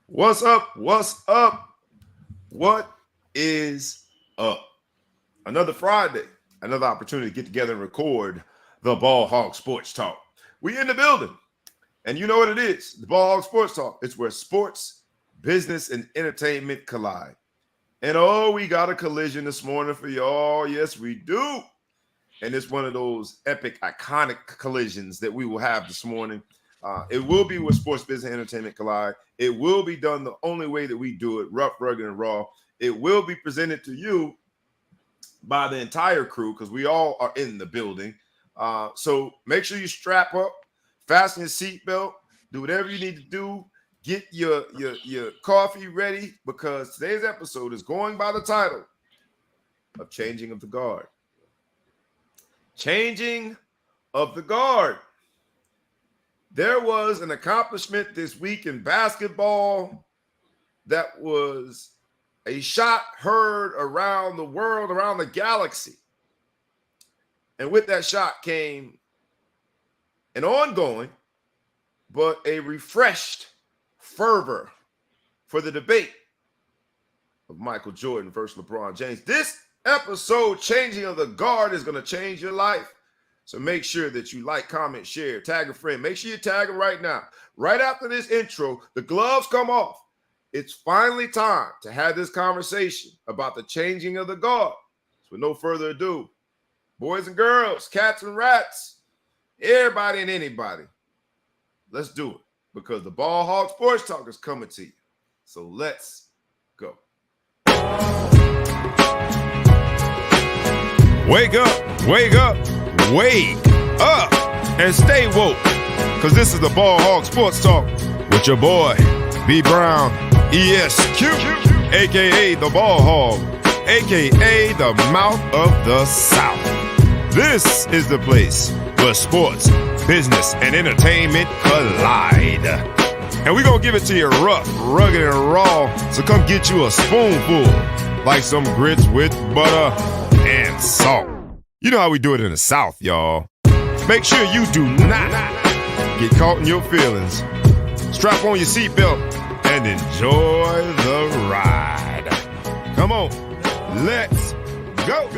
What's up? What's up? What is up? Another Friday, another opportunity to get together and record the Ball Hog Sports Talk. We in the building, and you know what it is. The Ball Hog Sports Talk. It's where sports, business, and entertainment collide. And oh, we got a collision this morning for y'all. Yes, we do. And it's one of those epic, iconic collisions that we will have this morning. It will be with sports, business, and entertainment collide. It will be done the only way that we do it, rough, rugged, and raw. It will be presented to you by the entire crew because we all are in the building. So make sure you strap up, fasten your seatbelt, do whatever you need to do. Get your coffee ready because today's episode is going by the title of Changing of the Guard. Changing of the guard. There was an accomplishment this week in basketball that was a shot heard around the world, around the galaxy. And with that shot came an ongoing, but a refreshed fervor for the debate of Michael Jordan versus LeBron James. This episode, Changing of the Guard, is going to change your life. So make sure that you like, comment, share, tag a friend. Make sure you tag them right now. Right after this intro, the gloves come off. It's finally time to have this conversation about the changing of the guard. So with no further ado, boys and girls, cats and rats, everybody and anybody, let's do it because the Ball Hog Sports Talk is coming to you. So let's go. Wake up, wake up, wake up, and stay woke. Because this is the Ball Hog Sports Talk with your boy, B. Brown, ESQ, a.k.a. the Ball Hog, a.k.a. the Mouth of the South. This is the place where sports, business, and entertainment collide. And we're going to give it to you rough, rugged, and raw. So come get you a spoonful, like some grits with butter and salt. You know how we do it in the South, y'all. Make sure you do not get caught in your feelings. Strap on your seatbelt and enjoy the ride. Come on, let's go.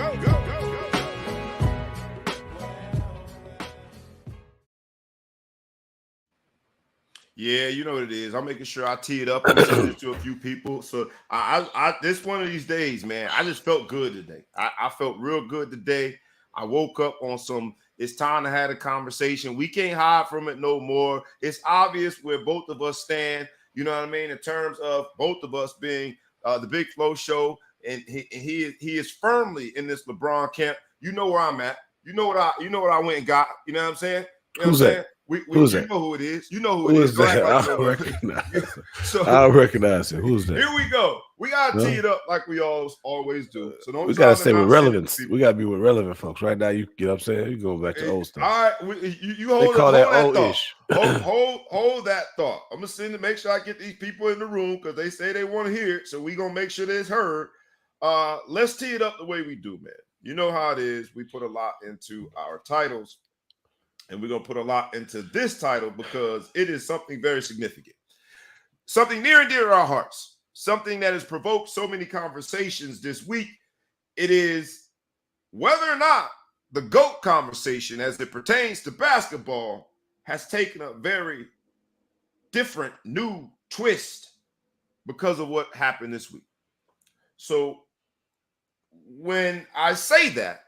Yeah, you know what it is. I'm making sure I tee it up and send it to a few people. So I this one of these days, man, I just felt good today. I felt real good today. I woke up on some, it's time to have a conversation. We can't hide from it no more. It's obvious where both of us stand, you know what I mean, in terms of both of us being the Big Flow Show, and he is firmly in this LeBron camp. You know where I'm at. You know what I went and got. You know what I'm saying? You know Who's what I'm that? saying? Who's you that? know who it is. You know who Who it is is. that? Like I recognize. So I recognize him. Who's that? here we go. We gotta No? tee it up like we always do. So don't We try gotta to stay with not send it to relevance. people. We gotta be with relevant folks. Right now, you get what I'm saying? You go back to old stuff. All right, you They hold call that thought. old-ish. hold that thought. I'm gonna send it. Make sure I get these people in the room because they say they want to hear it. So we gonna make sure that it's heard. Let's tee it up the way we do, man. You know how it is. We put a lot into our titles, and we're gonna put a lot into this title because it is something very significant, something near and dear to our hearts, something that has provoked so many conversations this week. It is whether or not the GOAT conversation as it pertains to basketball has taken a very different new twist because of what happened this week. So when I say that,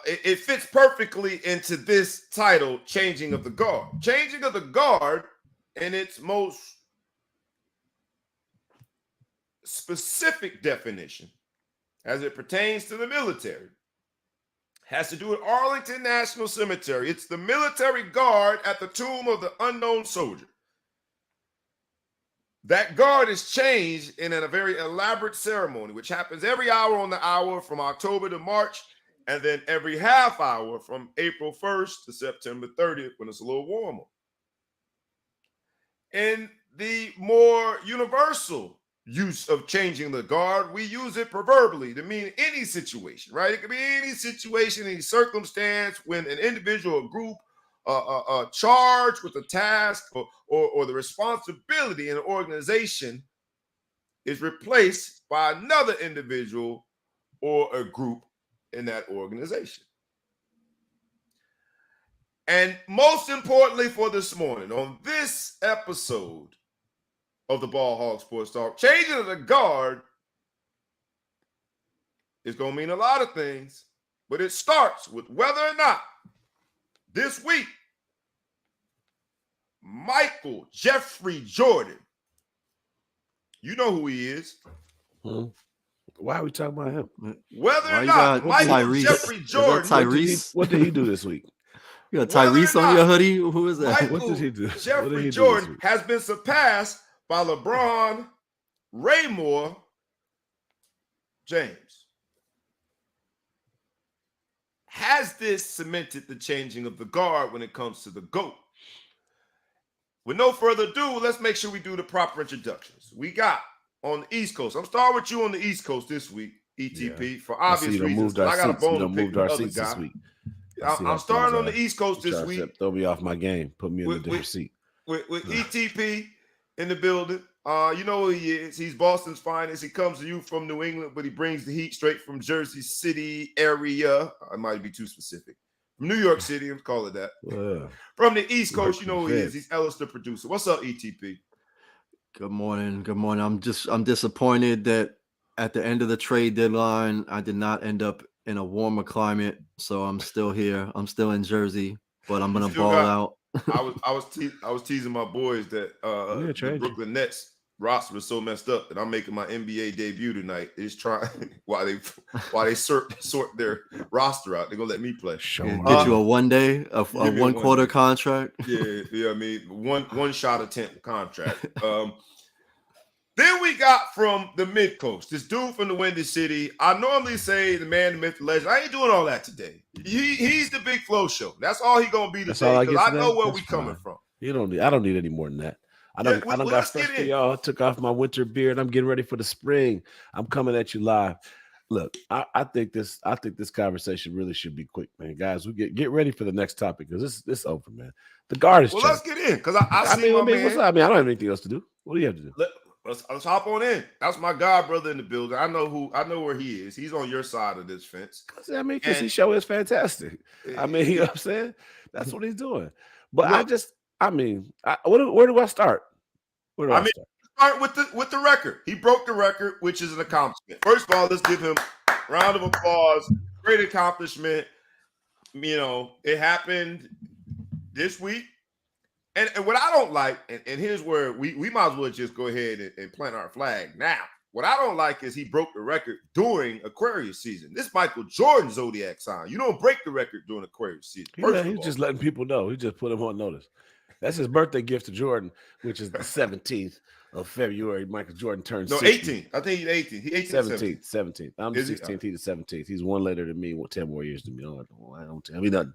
it fits perfectly into this title, Changing of the Guard. Changing of the Guard in its most specific definition as it pertains to the military has to do with Arlington National Cemetery. It's the military guard at the tomb of the unknown soldier. That guard is changed in a very elaborate ceremony, which happens every hour on the hour from October to March, and then every half hour from April 1st to September 30th when it's a little warmer. In the more universal use of changing the guard, we use it proverbially to mean any situation, right? It could be any situation, any circumstance when an individual or group charged with a task or the responsibility in an organization is replaced by another individual or a group in that organization. And most importantly for this morning, on this episode of the Ball Hog Sports Talk, changing of the guard is going to mean a lot of things, but it starts with whether or not this week Michael Jeffrey Jordan, you know who he is. Why are we talking about him? Whether or not Michael Jeffrey Jordan. What did he do this week? You got Tyrese on your hoodie? Who is that? Michael what did he do? Jeffrey Jordan has been surpassed by LeBron, Raymore, James. Has this cemented the changing of the guard when it comes to the GOAT? With no further ado, let's make sure we do the proper introductions. We got on the East Coast. I'm starting with you on the East Coast this week, ETP, for obvious reasons. I got a bone to pick with the other guy. This week. I'm starting on the East Coast this week. Throw me off my game. Put me in a different seat. With ETP in the building. You know who he is. He's Boston's finest. He comes to you from New England, but he brings the heat straight from Jersey City area. I might be too specific. From New York City, let's call it that. From the East Coast, you know who he is. He's Ellis, the producer. What's up, ETP? Good morning. Good morning. I'm disappointed that at the end of the trade deadline, I did not end up in a warmer climate. So I'm still here. I'm still in Jersey, but I'm gonna ball out. I was teasing my boys that the Brooklyn Nets roster was so messed up that I'm making my NBA debut tonight. Is trying while they sort their roster out. They're gonna let me play. Get you a 1 day, a 1 quarter contract. Yeah. I mean, one shot attempt contract. Then we got from the mid coast, this dude from the Windy City. I normally say the man, the myth, the legend. I ain't doing all that today. He's the Big Flow Show. That's all he gonna be today because I know where we coming from. I don't need any more than that. I don't got stuff for y'all. I took off my winter beard. I'm getting ready for the spring. I'm coming at you live. Look, I think this conversation really should be quick, man. Guys, we get ready for the next topic because this over, man. The guard is. Well, let's get in because I see my man. What's up? I don't have anything else to do. What do you have to do? Let's hop on in. That's my god brother in the building. I know where he is. He's on your side of this fence. Because his show is fantastic. I mean, you know what I'm saying? That's what he's doing. But where do I start? Start with the record. He broke the record, which is an accomplishment. First of all, let's give him a round of applause. Great accomplishment. You know, it happened this week. And what I don't like, and here's where we might as well just go ahead and plant our flag now. What I don't like is he broke the record during Aquarius season. This Michael Jordan zodiac sign. You don't break the record during Aquarius season. He's just letting people know. He just put him on notice. That's his birthday gift to Jordan, which is the 17th of February. Michael Jordan turns 60. 18th. I think he's 18. He's 18. 17th. I'm the 16th. He's the 17th. He's one later than me. 10 more years than me. I don't tell me nothing.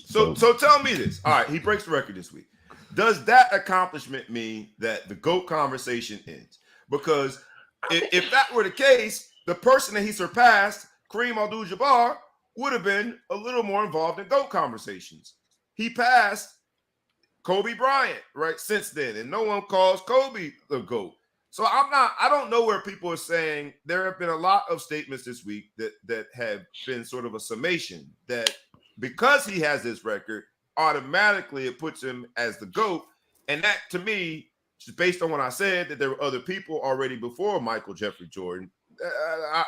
So tell me this. All right, he breaks the record this week. Does that accomplishment mean that the GOAT conversation ends? Because if that were the case, the person that he surpassed, Kareem Abdul-Jabbar, would have been a little more involved in GOAT conversations. He passed Kobe Bryant, right, since then, and no one calls Kobe the GOAT. So I don't know where people are saying. There have been a lot of statements this week that have been sort of a summation that because he has this record, automatically it puts him as the GOAT. And that, to me, just based on what I said, that there were other people already before Michael Jeffrey Jordan.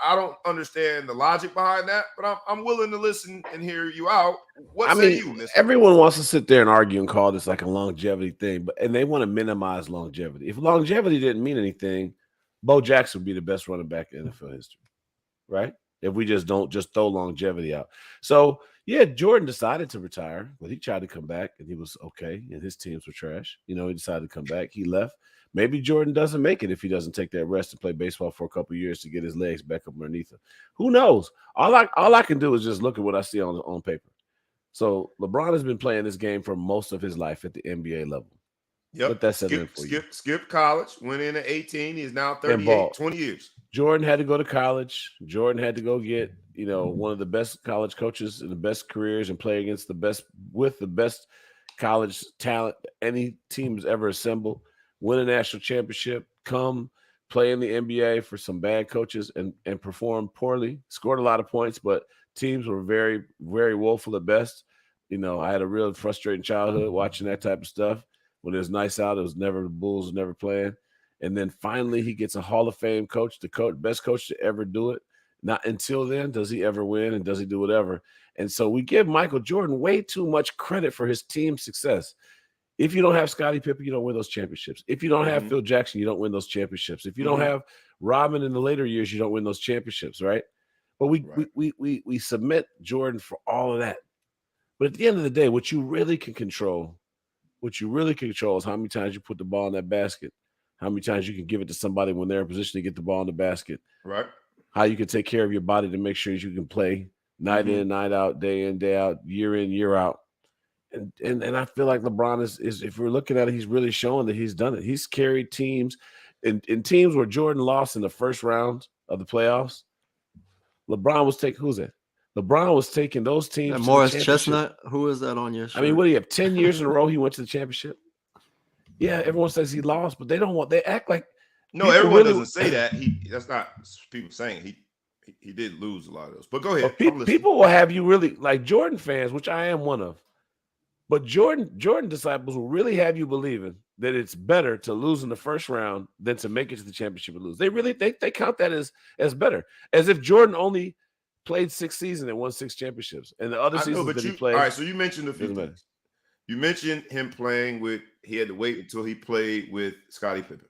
I don't understand the logic behind that, but I'm willing to listen and hear you out. What say you, Mr.? Everyone wants to sit there and argue and call this like a longevity thing, and they want to minimize longevity. If longevity didn't mean anything, Bo Jackson would be the best running back in NFL history, right? If we just don't throw longevity out. So, yeah, Jordan decided to retire, but he tried to come back, and he was okay, and his teams were trash. You know, he decided to come back. He left. Maybe Jordan doesn't make it if he doesn't take that rest and play baseball for a couple of years to get his legs back up underneath him. Who knows? All I can do is just look at what I see on paper. So LeBron has been playing this game for most of his life at the NBA level. Yep. But that's for you. Skip college, went in at 18. He's now 38, 20 years. Jordan had to go to college. Jordan had to go get, one of the best college coaches and the best careers and play against the best college talent any team's ever assembled, win a national championship, come play in the NBA for some bad coaches and perform poorly, scored a lot of points, but teams were very, very woeful at best. I had a real frustrating childhood watching that type of stuff. When it was nice out, it was never the Bulls was never playing. And then finally he gets a Hall of Fame coach, best coach to ever do it. Not until then does he ever win and does he do whatever. And so we give Michael Jordan way too much credit for his team success. If you don't have Scottie Pippen, you don't win those championships. If you don't have Phil Jackson, you don't win those championships. If you don't have Rodman in the later years, you don't win those championships, right? But we submit Jordan for all of that. But at the end of the day, what you really can control is how many times you put the ball in that basket, how many times you can give it to somebody when they're in position to get the ball in the basket, right? How you can take care of your body to make sure you can play night in, night out, day in, day out, year in, year out. And I feel like LeBron is if we're looking at it, he's really showing that he's done it. He's carried teams in teams where Jordan lost in the first round of the playoffs. LeBron was taking LeBron was taking those teams. Morris Chestnut, who is that on your shirt? I mean, what do you have? 10 years in a row he went to the championship. Yeah, everyone says he lost, but they act like everyone doesn't say that. That's not people saying he did lose a lot of those. But go ahead. People will have you really like Jordan fans, which I am one of. But Jordan disciples will really have you believing that it's better to lose in the first round than to make it to the championship and lose. They really they count that as better, as if Jordan only played 6 seasons and won 6 championships, and the other seasons that he played. All right, so you mentioned a few things. You mentioned him playing with. He had to wait until he played with Scottie Pippen.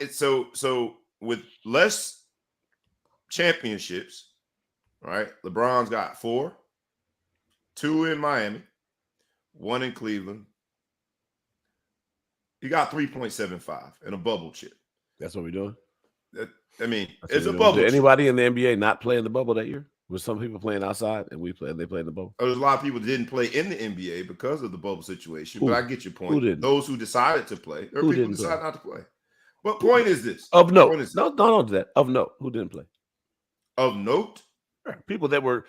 So with less championships, right? LeBron's got 4. 2 in Miami, 1 in Cleveland. You got 3.75 and a bubble chip. That's what we're doing. It's a bubble. Did anybody in the NBA not play in the bubble that year? Was some people playing outside and they played in the bubble? There's a lot of people that didn't play in the NBA because of the bubble situation. But I get your point. Who didn't? Those who decided to play, or people decided not to play. But point is this: of note. No, don't do that. Of note, who didn't play? Of note, people that were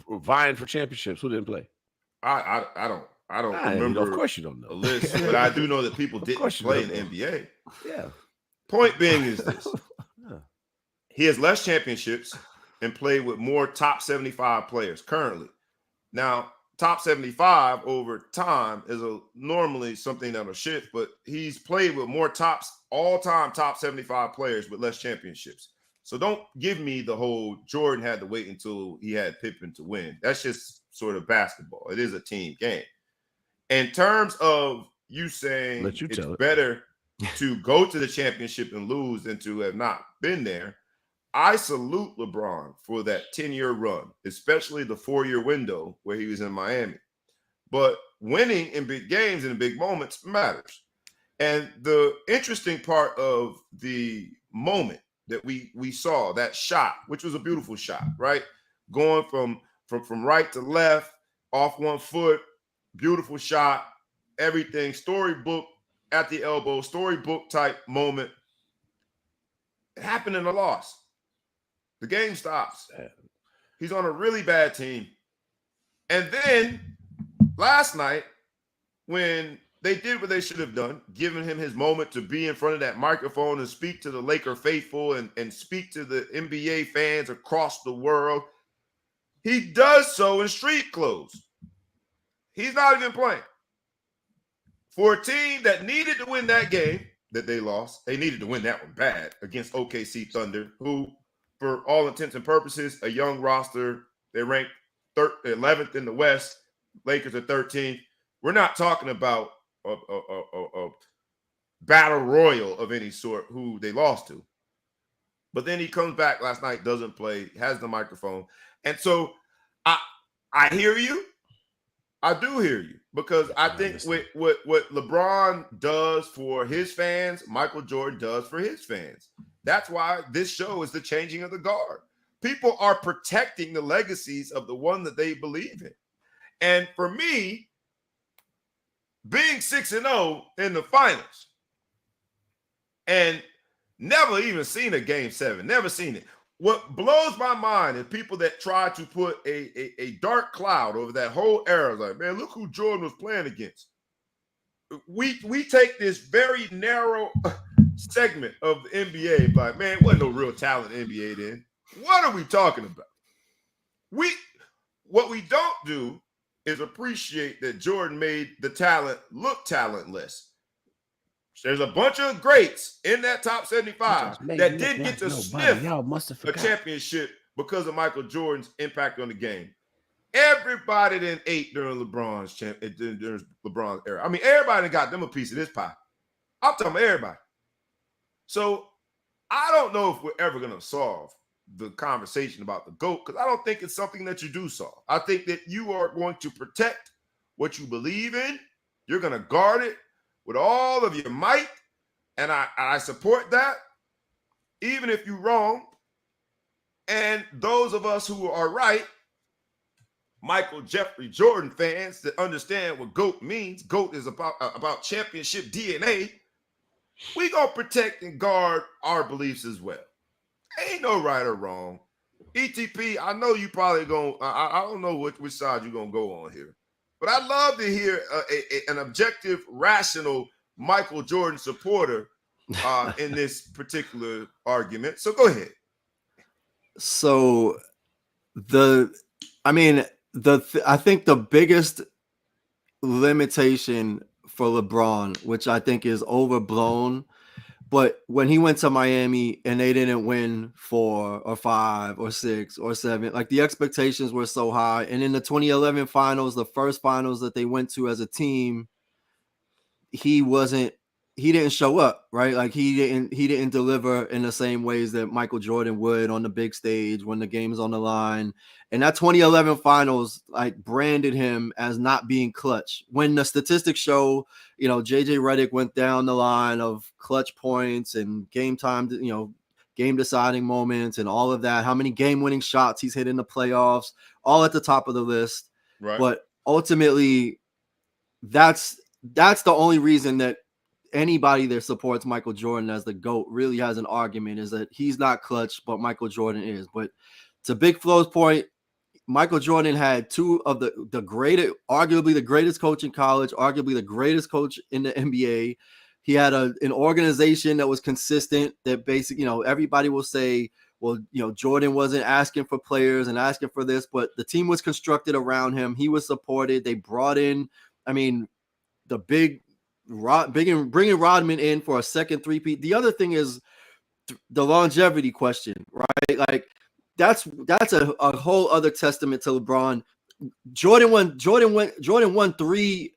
vying for championships. Who didn't play? I don't remember. Of course you don't know a list, but I do know that people didn't play in the NBA. Yeah. Point being is this: he has less championships and played with more top 75 players currently. Now, top 75 over time is normally something that'll shift, but he's played with more all-time top 75 players with less championships. So don't give me the whole Jordan had to wait until he had Pippen to win. That's just sort of basketball. It is a team game. In terms of you saying it's better to go to the championship and lose than to have not been there, I salute LeBron for that 10-year run, especially the 4-year window where he was in Miami. But winning in big games and in big moments matters. And the interesting part of the moment that we saw, that shot, which was a beautiful shot, right? Going from right to left, off one foot, beautiful shot, everything, storybook at the elbow, storybook type moment. It happened in a loss. The game stops. He's on a really bad team. And then last night, when they did what they should have done, giving him his moment to be in front of that microphone and speak to the Laker faithful and speak to the NBA fans across the world, he does so in street clothes. He's not even playing. For a team that needed to win that game that they lost, they needed to win that one bad against OKC Thunder, who, for all intents and purposes, a young roster. They ranked 11th in the West. Lakers are 13th. We're not talking about a battle royal of any sort who they lost to. But then he comes back last night, doesn't play, has the microphone. And so I hear you. I do hear you, because I think what LeBron does for his fans, Michael Jordan does for his fans. That's why this show is the changing of the guard. People are protecting the legacies of the one that they believe in. And for me, being 6-0 in the finals and Never even seen a Game 7. Never seen it. What blows my mind is people that try to put a dark cloud over that whole era. Like, man, look who Jordan was playing against. We take this very narrow segment of the NBA, like, man, wasn't no real talent in the NBA then. What are we talking about? What we don't do is appreciate that Jordan made the talent look talentless. There's a bunch of greats in that top 75 that didn't get to sniff a championship because of Michael Jordan's impact on the game. Everybody then ate during LeBron's era. I mean, everybody got them a piece of this pie. I'm talking about everybody. So I don't know if we're ever going to solve the conversation about the GOAT, because I don't think it's something that you do solve. I think that you are going to protect what you believe in. You're going to guard it with all of your might, and I support that, even if you're wrong. And those of us who are right, Michael Jeffrey Jordan fans that understand what GOAT means, GOAT is about championship DNA, we gonna protect and guard our beliefs as well. Ain't no right or wrong. ETP, I know you probably gonna, I don't know which side you're gonna go on here, but I'd love to hear an objective, rational Michael Jordan supporter in this particular argument. So go ahead. So I think the biggest limitation for LeBron, which I think is overblown, but when he went to Miami and they didn't win 4 or 5 or 6 or 7, like the expectations were so high. And in the 2011 finals, the first finals that they went to as a team, he didn't show up, right? Like he didn't deliver in the same ways that Michael Jordan would on the big stage when the game's on the line. And that 2011 finals like branded him as not being clutch. When the statistics show, JJ Redick went down the line of clutch points and game time, game deciding moments and all of that, how many game winning shots he's hit in the playoffs, all at the top of the list. Right. But ultimately, that's the only reason that anybody that supports Michael Jordan as the GOAT really has an argument, is that he's not clutch, but Michael Jordan is. But to Big Flo's point, Michael Jordan had two of the greatest, arguably the greatest coach in college, arguably the greatest coach in the NBA. He had an organization that was consistent, that basically, everybody will say, well, Jordan wasn't asking for players and asking for this, but the team was constructed around him. He was supported. They brought in, the bringing Rodman in for a second three-peat. The other thing is the longevity question, right? Like that's a whole other testament to LeBron. Jordan won 3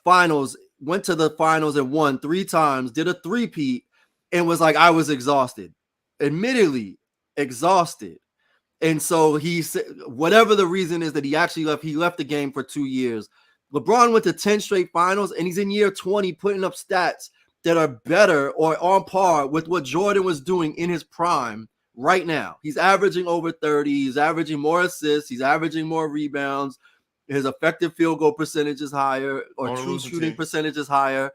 finals, went to the finals and won 3 times, did a three-peat, and was like, I was exhausted, admittedly exhausted. And so he said, whatever the reason is that he actually left the game for 2 years. LeBron went to 10 straight finals, and he's in year 20 putting up stats that are better or on par with what Jordan was doing in his prime right now. He's averaging over 30. He's averaging more assists. He's averaging more rebounds. His effective field goal percentage is higher, or true shooting percentage is higher.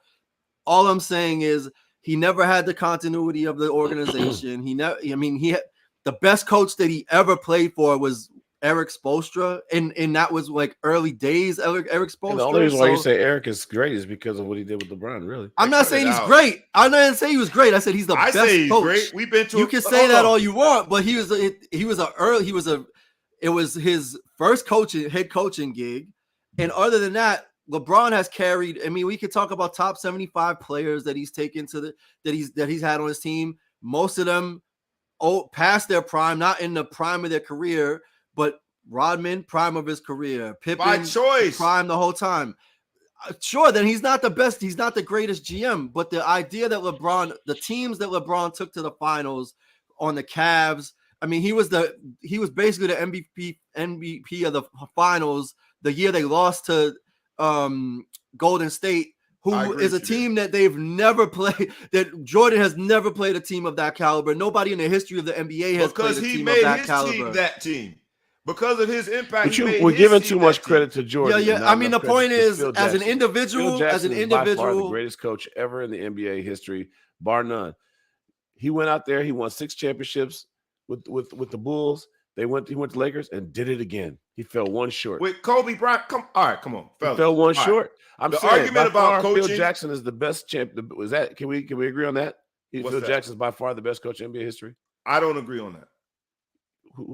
All I'm saying is he never had the continuity of the organization. He had the best coach that he ever played for was Eric Spoelstra, and that was like early days. Eric Spoelstra. And the only reason why you say Eric is great is because of what he did with LeBron. Really, I'm not saying he's great. I'm not saying he was great. I said he's the best coach. Great. We've been to. You can say that all you want, but it was his first head coaching gig, and other than that, LeBron has carried. We could talk about top 75 players that he's taken that he's had on his team. Most of them past their prime, not in the prime of their career. But Rodman, prime of his career. Pippen, by choice, prime the whole time. Sure, then he's not the best. He's not the greatest GM. But the idea that the teams that LeBron took to the finals on the Cavs, he was basically the MVP of the finals the year they lost to Golden State, who is a team that they've never played, that Jordan has never played a team of that caliber. Nobody in the history of the NBA has played a team of that caliber. Team that team. Because of his impact, we're giving too much credit to Jordan. Yeah. The point is, as an individual, Phil Jackson is by far the greatest coach ever in the NBA history, bar none. He went out there. He won 6 championships with the Bulls. He went to Lakers and did it again. He fell one short. With Kobe Bryant, come on, fellas. He fell one All short. Right. I'm the saying argument about coaching. Phil Jackson is the best champ. Was that? Can we agree on that? Phil Jackson is by far the best coach in NBA history. I don't agree on that.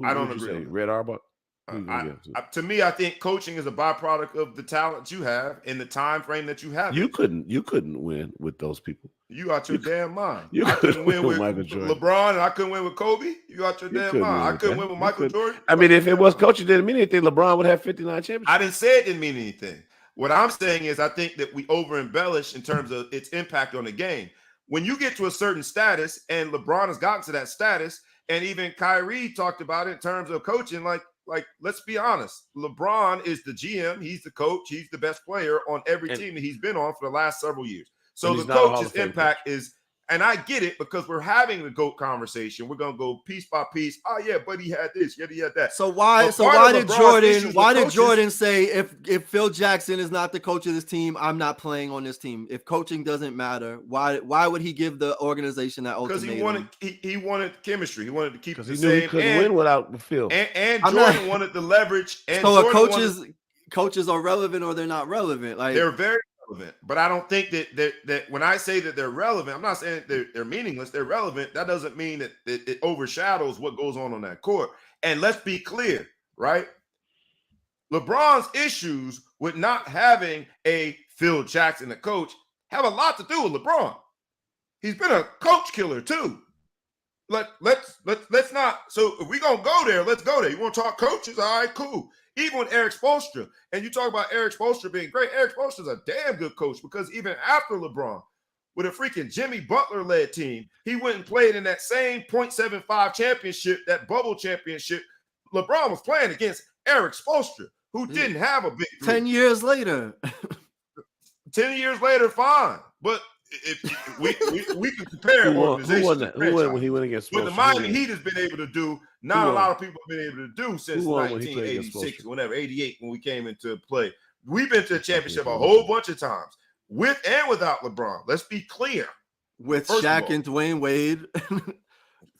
I don't agree. On that. Red Auerbach. To me, I think coaching is a byproduct of the talent you have in the time frame that you have. You couldn't win with those people. You out your damn mind. I couldn't win with Michael Jordan. LeBron, and I couldn't win with Kobe. You out your damn mind. I couldn't win with Michael Jordan. I mean, if it was coaching, didn't mean anything. LeBron would have 59 championships. I didn't say it didn't mean anything. What I'm saying is I think that we over embellish in terms of its impact on the game. When you get to a certain status, and LeBron has gotten to that status, and even Kyrie talked about it in terms of coaching, like let's be honest. LeBron is the GM. He's the coach. He's the best player on every team that he's been on for the last several years. So the coach's impact is, and I get it because we're having the GOAT conversation. We're gonna go piece by piece. Oh yeah, but he had this, yeah, he had that. So why did Jordan say if Phil Jackson is not the coach of this team, I'm not playing on this team? If coaching doesn't matter, why would he give the organization that ultimatum? Because he wanted chemistry. He wanted to keep the he same. Knew he couldn't win without Phil. And Jordan wanted the leverage. And so coaches are relevant or they're not relevant. Like they're very relevant, but I don't think that when I say that they're relevant, I'm not saying they're meaningless. They're relevant. That doesn't mean that it overshadows what goes on that court. And let's be clear, right? LeBron's issues with not having a Phil Jackson, a coach, have a lot to do with LeBron. He's been a coach killer too. Let's not. So if we're gonna go there, let's go there. You want to talk coaches? All right, cool. Even with Eric Spoelstra, and you talk about Eric Spoelstra being great. Eric Spoelstra's a damn good coach because even after LeBron, with a freaking Jimmy Butler-led team, he went and played in that same .75 championship, that bubble championship. LeBron was playing against Eric Spoelstra, who didn't have a big 10 years later. 10 years later, fine. But if we can compare organizations. Who won when he went against Spoelstra? What the Miami Heat has been able to do, not a lot of people have been able to do since 1986, whenever 88, when we came into play. We've been to the championship a whole bunch of times, with and without LeBron. Let's be clear. With Shaq and Dwayne Wade.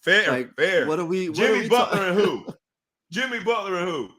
Fair. What are we? Jimmy Butler and who? Jimmy Butler and who?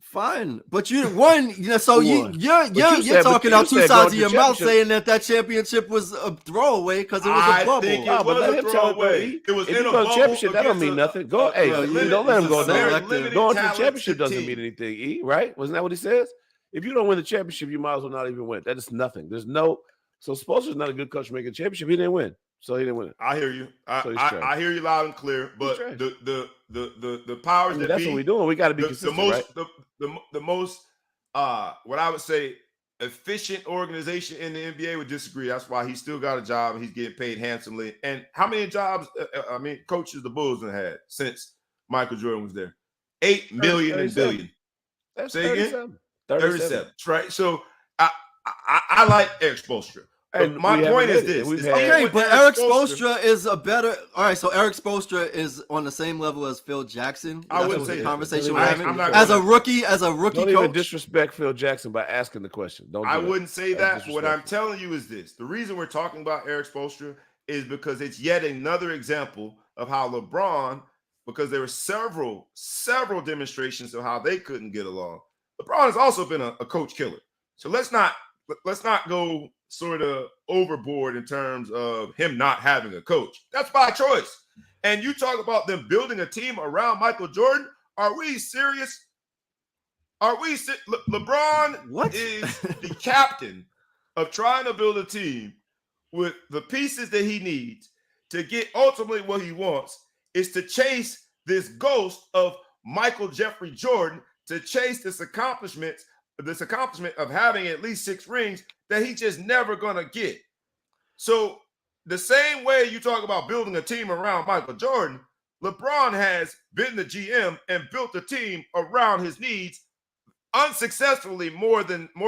Fine, but you won. You're talking out two sides of your mouth, saying that championship was a throwaway because it was a bubble. It was a throwaway. It was in a bubble. Championship. That don't mean nothing. Go, don't let him go there. Going to the championship doesn't mean anything. Right? Wasn't that what he says? If you don't win the championship, you might as well not even win. That is nothing. There's no. So Spoelstra's not a good coach making a championship. He didn't win. So he didn't win it. I hear you. I hear you loud and clear. But the powers that that's be, what we're doing. We got to be consistent, right? The most what I would say efficient organization in the NBA would disagree. That's why he's still got a job and he's getting paid handsomely. And how many jobs? Coaches the Bulls have had since Michael Jordan was there? 8 million and billion. That's say 37. Again. 37. Right. So I like Eric Spoelstra. And my point is this. Okay, but Eric Spoelstra is a better. All right, so Eric Spoelstra is on the same level as Phil Jackson. I wouldn't say the conversation we're having. As a rookie don't coach. Even disrespect Phil Jackson by asking the question. I wouldn't say that. What I'm telling you is this: the reason we're talking about Eric Spoelstra is because it's yet another example of how LeBron, because there were several demonstrations of how they couldn't get along. LeBron has also been a coach killer. So let's not go sort of overboard in terms of him not having a coach. That's by choice. And you talk about them building a team around Michael Jordan. Are we serious? LeBron is the captain of trying to build a team with the pieces that he needs to get ultimately what he wants is to chase this ghost of Michael Jeffrey Jordan, to chase this accomplishment of having at least 6 rings that he's just never gonna get. So the same way you talk about building a team around Michael Jordan, LeBron has been the GM and built a team around his needs unsuccessfully more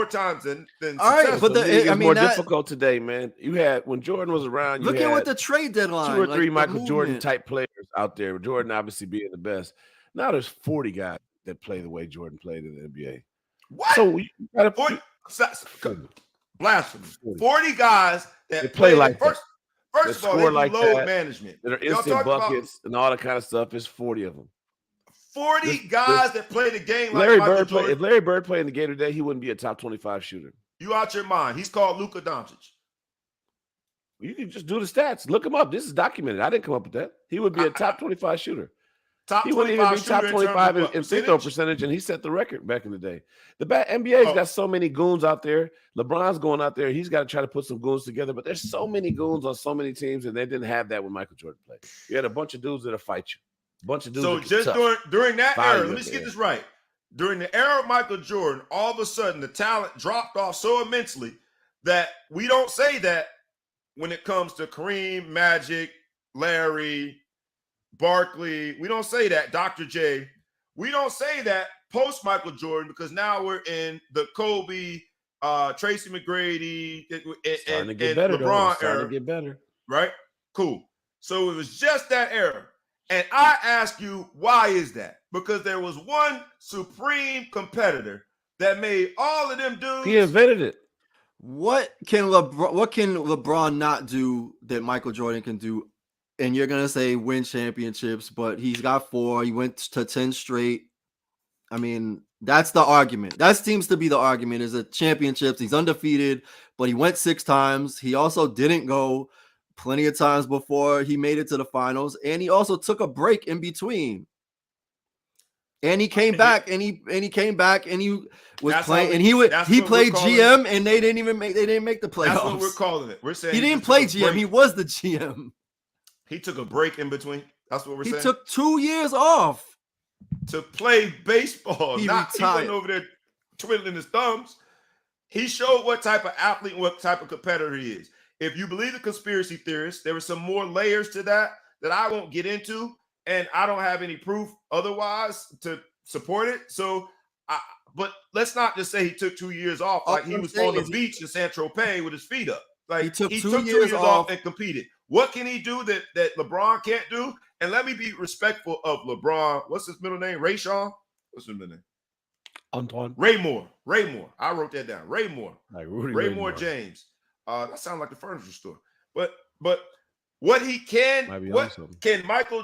times than all right, but it's more difficult today, man. You had when Jordan was around. Look at what the trade deadline. 2 or 3 Michael Jordan type players out there. Jordan obviously being the best. Now there's 40 guys that play the way Jordan played in the NBA. What? So we got to blasphemy. 40 guys that play like first. First of all, they do load management. That are instant buckets and all that kind of stuff. There's 40 of them. 40 guys that play the game like Michael Jordan. If Larry Bird played in the game today, he wouldn't be a top 25 shooter. You out your mind. He's called Luka Doncic. You can just do the stats. Look him up. This is documented. I didn't come up with that. He would be a top 25 shooter. He wouldn't even be top 25 in free throw percentage, and he set the record back in the day. The NBA's got so many goons out there. LeBron's going out there. He's got to try to put some goons together, but there's so many goons on so many teams, and they didn't have that when Michael Jordan played. You had a bunch of dudes that'll fight you. A bunch of dudes. So just during that era, let me just get this right. During the era of Michael Jordan, all of a sudden the talent dropped off so immensely that we don't say that when it comes to Kareem, Magic, Larry, Barkley. We don't say that, Dr. J. We don't say that post Michael Jordan because now we're in the Kobe, Tracy McGrady, and LeBron era. To get better. Right? Cool. So it was just that era. And I ask you, why is that? Because there was one supreme competitor that made all of them dudes. He invented it. What can LeBron not do that Michael Jordan can do? And you're gonna say win championships, but he's got 4. He went to 10 straight. I mean, that's the argument. That seems to be the argument. Is that championships? He's undefeated, but he went 6 times. He also didn't go plenty of times before he made it to the finals, and he also took a break in between. And he came back, and he was playing, and he played GM, and they didn't make the playoffs. That's what we're calling it. We're saying he didn't play GM; he was the GM. He took a break in between. That's what we're saying. He took 2 years off to play baseball. He wasn't over there twiddling his thumbs. He showed what type of athlete, what type of competitor he is. If you believe the conspiracy theorists, there were some more layers to that I won't get into, and I don't have any proof otherwise to support it. So, but let's not just say he took 2 years off like he was on the beach in Saint-Tropez with his feet up. Like he took 2 years off and competed. What can he do that LeBron can't do? And let me be respectful of LeBron. What's his middle name? Rayshawn? What's his middle name? Antoine. Raymore. I wrote that down. Raymore. Like Rudy Raymore James. That sounds like the furniture store. But what he can Michael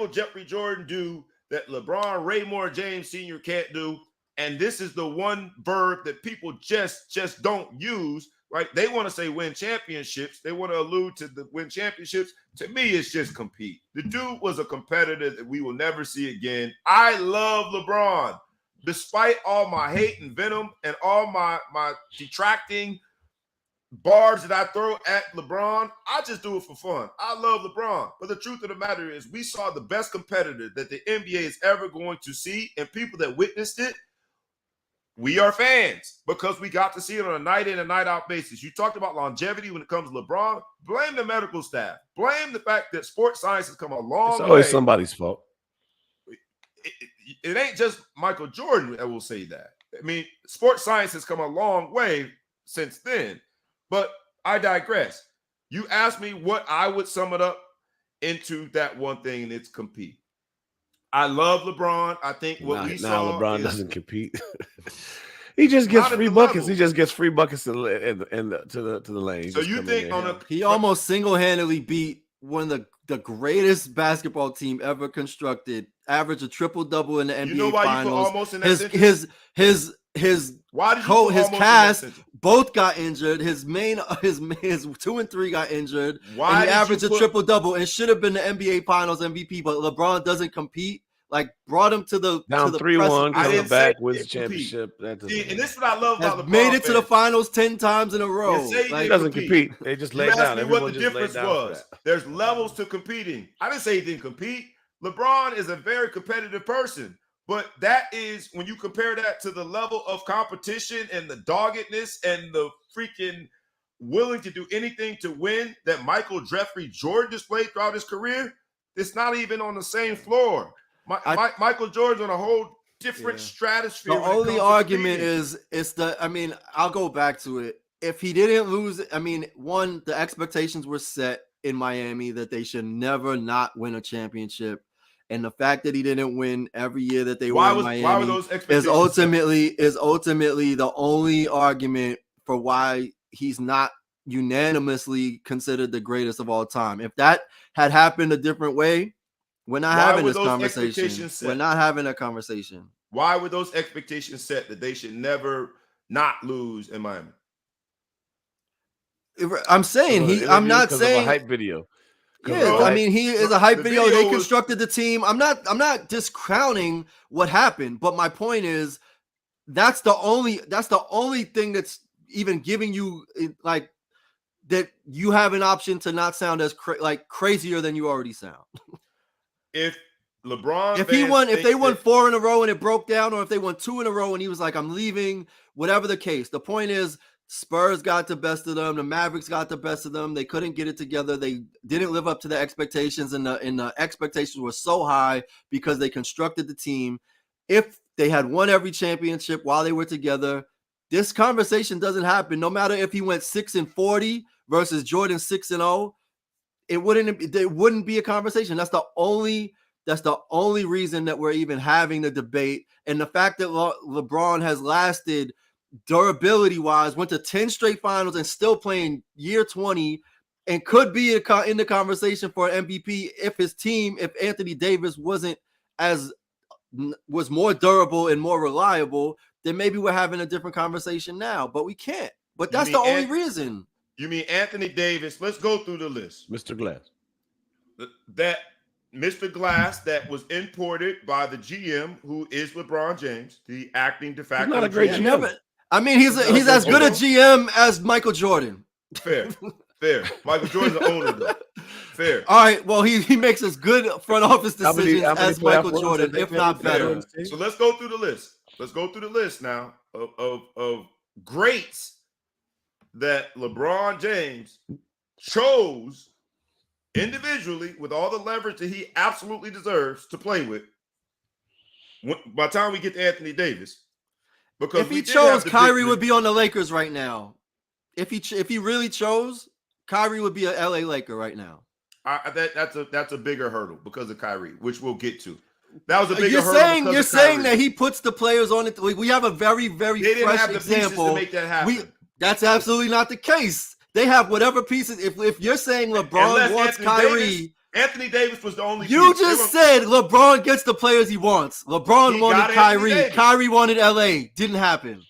Jeffrey Jordan do that LeBron Raymore James Sr. can't do? And this is the one verb that people just don't use. Right? They want to say win championships. They want to allude to the win championships. To me, it's just compete. The dude was a competitor that we will never see again. I love LeBron. Despite all my hate and venom and all my detracting barbs that I throw at LeBron, I just do it for fun. I love LeBron. But the truth of the matter is we saw the best competitor that the NBA is ever going to see, and people that witnessed it, we are fans because we got to see it on a night in and night out basis. You talked about longevity when it comes to LeBron. Blame the medical staff. Blame the fact that sports science has come a long way. It's always somebody's fault. It ain't just Michael Jordan that will say that. I mean, sports science has come a long way since then. But I digress. You asked me what I would sum it up into that one thing, and it's compete. I love LeBron. I think what we saw LeBron doesn't compete. He just gets free buckets. He just gets free buckets to the lane. So you think he almost single-handedly beat one of the greatest basketball team ever constructed, averaged a triple-double in the NBA you know why Finals. You put almost in that his cast both got injured. His 2 and 3 got injured. Why and he averaged a triple-double and should have been the NBA Finals MVP, but LeBron doesn't compete. Like brought him to the down 3-1, coming back with the championship. And this is what I love about LeBron. Made it to the finals 10 times in a row. He doesn't compete. They just lay down. What the difference was. There's levels to competing. I didn't say he didn't compete. LeBron is a very competitive person, but that is when you compare that to the level of competition and the doggedness and the freaking willing to do anything to win that Michael Jeffrey Jordan displayed throughout his career. It's not even on the same floor. Michael Jordan's on a whole different stratosphere. The only argument is I'll go back to it. If he didn't lose, the expectations were set in Miami that they should never not win a championship. And the fact that he didn't win every year that they won in Miami is ultimately the only argument for why he's not unanimously considered the greatest of all time. If that had happened a different way, we're not having this conversation. We're not having a conversation. Why were those expectations set that they should never not lose in Miami? I'm saying I'm not saying a hype video. Yeah, I mean, he is a hype video. They constructed the team. I'm not discrowning what happened, but my point is that's the only thing that's even giving you like that you have an option to not sound as crazier than you already sound. If LeBron, if they won 4 in a row and it broke down, or if they won 2 in a row and he was like, I'm leaving, whatever the case, the point is Spurs got the best of them. The Mavericks got the best of them. They couldn't get it together. They didn't live up to the expectations, and the expectations were so high because they constructed the team. If they had won every championship while they were together, this conversation doesn't happen. No matter if he went 6-40 versus Jordan 6-0, it wouldn't be a conversation. That's the only reason that we're even having the debate. And the fact that LeBron has lasted durability wise, went to 10 straight finals and still playing year 20 and could be in the conversation for an MVP if Anthony Davis was more durable and more reliable, then maybe we're having a different conversation now, but we can't. But that's the only reason. You mean Anthony Davis? Let's go through the list. Mr. Glass. That Mr. Glass that was imported by the GM, who is LeBron James, the acting de facto. He's not a great GM. I mean, he's as good a GM as Michael Jordan. Fair. Michael Jordan's the owner, though. Fair. All right. Well, he makes as good front office decisions as Michael Jordan, if not better. So let's go through the list. Let's go through the list now of greats that LeBron James chose individually with all the leverage that he absolutely deserves to play with. By the time we get to Anthony Davis. Because if he chose, Kyrie would be on the Lakers right now. If he really chose, Kyrie would be an LA Laker right now. That's a bigger hurdle because of Kyrie, which we'll get to. That was a bigger hurdle. You're saying that he puts the players on it. We have a very, very fresh example. To make that happen. That's absolutely not the case. They have whatever pieces. If you're saying LeBron wants Kyrie. Anthony Davis was the only. You just said LeBron gets the players he wants. LeBron wanted Kyrie. Kyrie wanted LA. Didn't happen.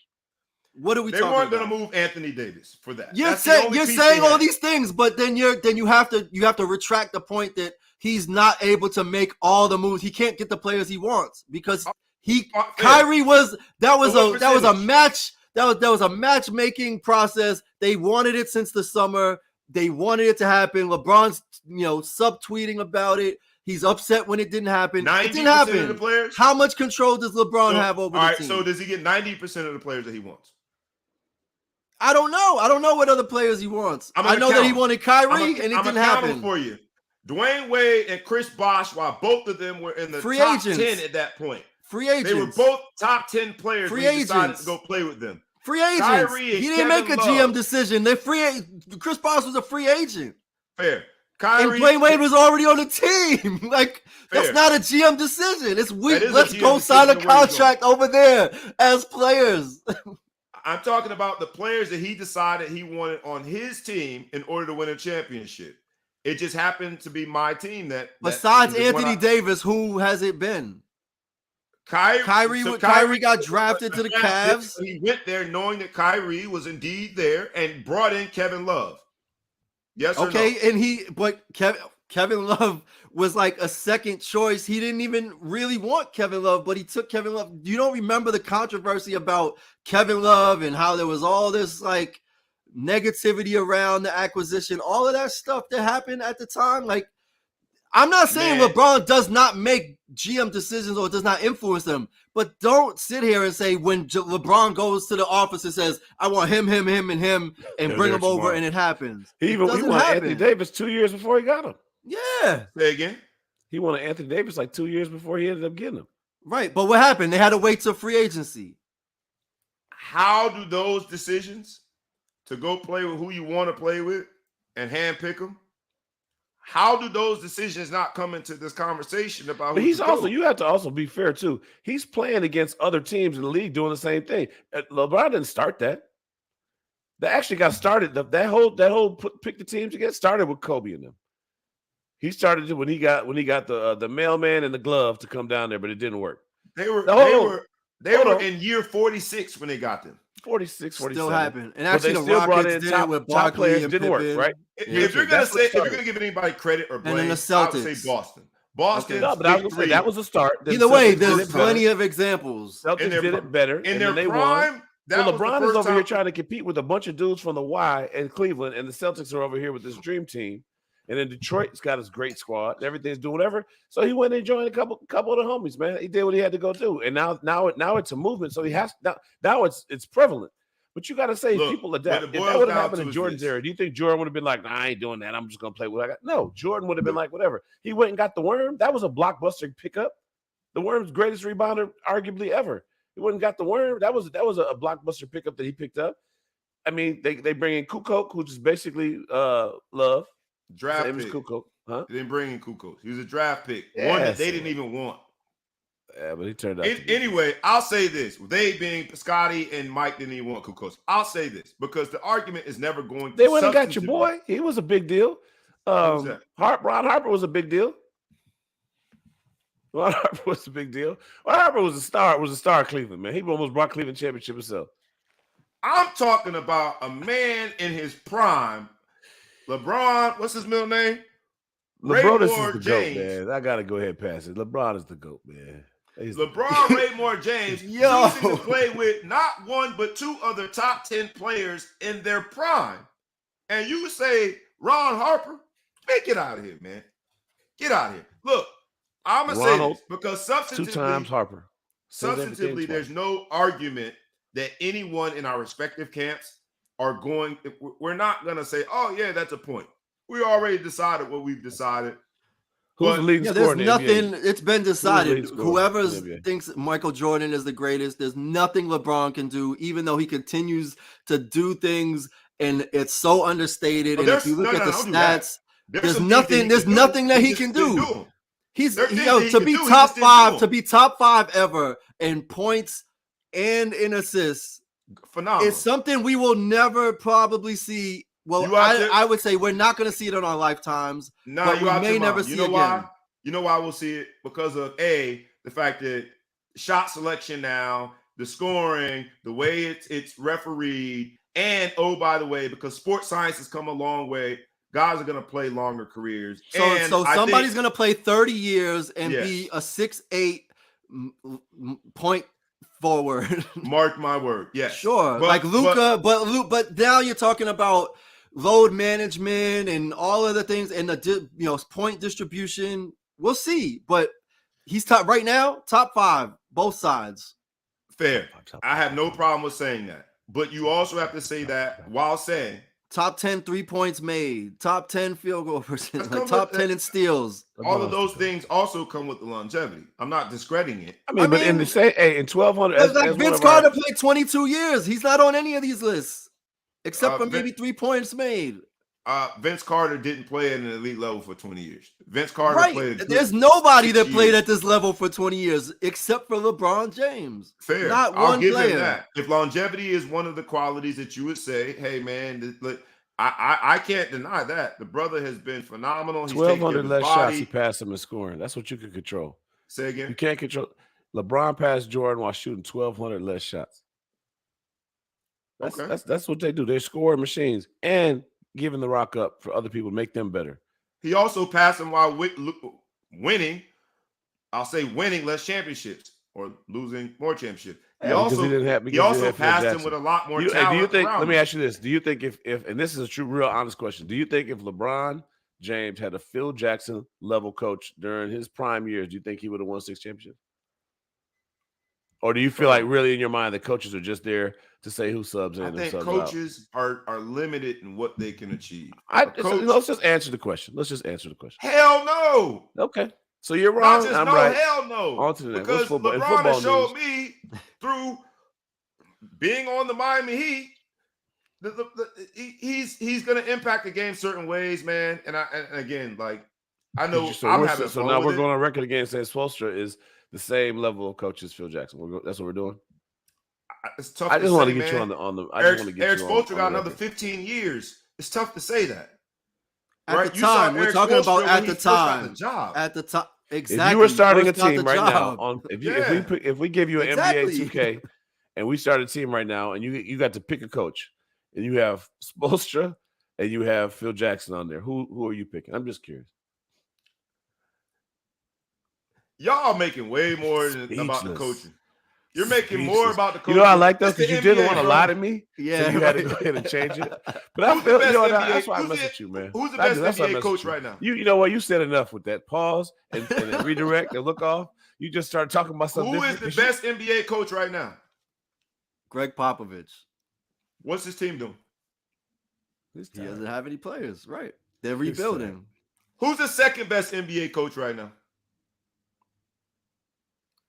What are we talking about? They weren't going to move Anthony Davis for that. You're saying all these things, but then you have to retract the point that he's not able to make all the moves. He can't get the players he wants because Kyrie was a match. That was a matchmaking process. They wanted it since the summer. They wanted it to happen. LeBron's, subtweeting about it. He's upset when it didn't happen. It didn't happen. Of the players? How much control does LeBron have over the team? So does he get 90% of the players that he wants? I don't know. I don't know what other players he wants. I know that he wanted Kyrie, and it didn't happen. For you, Dwayne Wade and Chris Bosh, while both of them were in the top 10 at that point. Free agents. They were both top 10 players. Free agents. Decided to go play with them. Free agents. He didn't make a GM decision. Chris Bosh was a free agent. Fair. And Dwayne Wade was already on the team. That's not a GM decision. It's weak. Let's go sign a contract over there as players. I'm talking about the players that he decided he wanted on his team in order to win a championship. It just happened to be my team that. Besides Anthony Davis, who has it been? Kyrie got drafted to the Cavs. He went there knowing that Kyrie was indeed there and brought in Kevin Love. Yes or no? And Kevin Love was like a second choice. He didn't even really want Kevin Love, but he took Kevin Love. You don't remember the controversy about Kevin Love and how there was all this negativity around the acquisition, all of that stuff that happened at the time. I'm not saying LeBron does not make GM decisions or does not influence them, but don't sit here and say when LeBron goes to the office and says, I want him, and bring him over, and it happens. He wanted Anthony Davis 2 years before he got him. Yeah. Say again? He wanted Anthony Davis 2 years before he ended up getting him. Right, but what happened? They had to wait till free agency. How do those decisions to go play with who you want to play with and handpick them, how do those decisions not come into this conversation about who you have to also be fair too. He's playing against other teams in the league doing the same thing. LeBron didn't start that. That actually got started. That whole pick the teams to get started with Kobe and them. He started it when he got the mailman and the glove to come down there, but it didn't work. They were in year 46 when they got them. 46, 47. Still happened. And But actually, they the still brought Rockets in did top, it with top Barkley players. and Didn't work, Pippen. right? If you're gonna give anybody credit or blame, then the I would say Celtics. Boston. Boston's No, but I was big gonna say three. that was a start. Either way, there's plenty of examples. Celtics did it better. In and their then they prime, won. that So was the LeBron first is over time here trying to compete with a bunch of dudes from the Y in Cleveland, and the Celtics are over here with this dream team. And then Detroit's got his great squad. Everything's doing whatever. So he went and joined a couple of the homies, man. He did what he had to go do. And now it's a movement. So he has now it's prevalent. But you got to say people adapt. If that would have happened in Jordan's era, do you think Jordan would have been like, nah, I ain't doing that. I'm just going to play what I got? No, Jordan would have been like, whatever. He went and got the Worm. That was a blockbuster pickup. The Worm's greatest rebounder arguably ever. He went and got the Worm. That was a blockbuster pickup that he picked up. I mean, they bring in Kukoc, who's just basically love. Draft Same pick. as Kukoc. Huh? They didn't bring in Kukoc. He was a draft pick. Yeah, one that they didn't even want. Yeah, but he turned out. Anyway, I'll say this. They being Scotty and Mike didn't even want Kukoc. I'll say this because the argument is never going to. They went and got your boy. He was a big deal. Ron Harper was a big deal. Ron Harper was a big deal. Ron Harper was a star of Cleveland, man. He almost brought Cleveland championship himself. I'm talking about a man in his prime. LeBron, what's his middle name? LeBron is the GOAT, man. I gotta go ahead and pass it. LeBron is the GOAT, man. LeBron Raymore James choosing to play with not one but two other top 10 players in their prime. And you say Ron Harper? Man, get out of here, man. Get out of here. Look, I'm going to say this because substantively, 2 times Harper. Substantively, there's no argument that anyone in our respective camps are going, we're not going to say, oh, yeah, that's a point. We already decided what we've decided. Who's the leading scorer? There's nothing. It's been decided. Whoever thinks Michael Jordan is the greatest, there's nothing LeBron can do, even though he continues to do things, and it's so understated. And if you look at the stats, there's nothing. There's nothing that he can do. He's to be top five ever in points and in assists. Phenomenal. It's something we will never probably see. Well, I would say we're not going to see it in our lifetimes. No, but we may never see it again. You know why we'll see it? Because of the fact that shot selection now, the scoring, the way it's refereed, and by the way, because sports science has come a long way, guys are going to play longer careers. So somebody's going to play 30 years and be a 6'8" point forward. Mark my word. Yes. Sure. Like Luka, but now you're talking about load management and all of the things and the point distribution. We'll see, but he's top right now, top 5, both sides. Fair. I have no problem with saying that, but you also have to say that while saying top 10 3 points made, top 10 field goal percentage, like top 10 in steals. All of those things also come with the longevity. I'm not discrediting it. I mean, but in 1200, like Vince Carter played 22 years. He's not on any of these lists. Except for maybe 3 points made. Vince Carter didn't play at an elite level for 20 years. Vince Carter played. There's nobody that played at this level for 20 years except for LeBron James. Fair. Not I'll one give player. him that. If longevity is one of the qualities that you would say, hey, man, I can't deny that. The brother has been phenomenal. He's 1,200 less shots he passed him in scoring. That's what you can control. Say again? You can't control. LeBron passed Jordan while shooting 1,200 less shots. That's what they do. They're scoring machines and giving the rock up for other people to make them better. He also passed him while winning. I'll say winning less championships or losing more championships. He also passed him with a lot more talent. Do you think? Let me ask you this: do you think if and this is a true, real, honest question? Do you think if LeBron James had a Phil Jackson level coach during his prime years, do you think he would have won 6 championships? Or do you feel like really in your mind the coaches are just there to say who subs in? I think coaches are limited in what they can achieve. Let's just answer the question. Hell no. Okay. So you're wrong. I'm right. Hell no. On to the next. Because LeBron has showed me through being on the Miami Heat, he's going to impact the game certain ways, man. And again, like I know I'm having fun. So now we're going on record again saying Spoelstra is the same level of coach as Phil Jackson. That's what we're doing. it's tough. I just want to get you on the. I Eric, just want to get Eric you Spoelstra on got the another record. 15 years. It's tough to say that. At right? the time, we're talking about at the time. The job. At the time, exactly. If you were starting a team right now, if we give you an exactly. NBA 2K, and we start a team right now, and you got to pick a coach, and you have Spoelstra and you have Phil Jackson on there, who are you picking? I'm just curious. Y'all making way more than about the coaching. You're making more about the coaching. You know, I like that because you didn't want to lie to me. Yeah, so you had to go ahead and change it. But I feel, that's why I mess with you, man. Who's the best NBA coach right now? You know what? You said enough with that. Pause and then redirect and look off. You just started talking about something different. Who is the best NBA coach right now? Greg Popovich. What's his team doing? He doesn't have any players, right? They're rebuilding. Who's the second best NBA coach right now?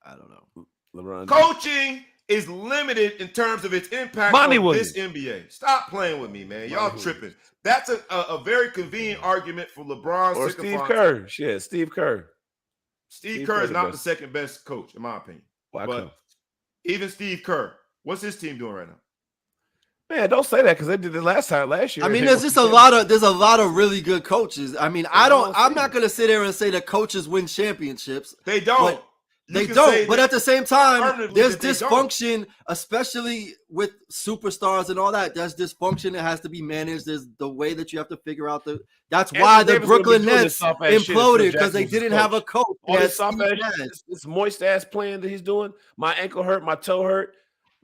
I don't know. LeBron. Coaching is limited in terms of its impact on this NBA. Stop playing with me, man. Y'all tripping. That's a very convenient argument for LeBron or Steve Kerr. Shit, Steve Kerr. Steve Kerr is not the second best coach, in my opinion. But even Steve Kerr, what's his team doing right now? Man, don't say that because they did it last year. I mean, there's a lot of really good coaches. I mean, I'm not gonna sit there and say that coaches win championships. They don't. They don't, but at the same time, there's dysfunction, especially with superstars and all that. There's dysfunction that has to be managed. There's the way that you have to figure out that's why the Brooklyn Nets imploded because they didn't have a coach. This moist ass playing that he's doing. My ankle hurt, my toe hurt.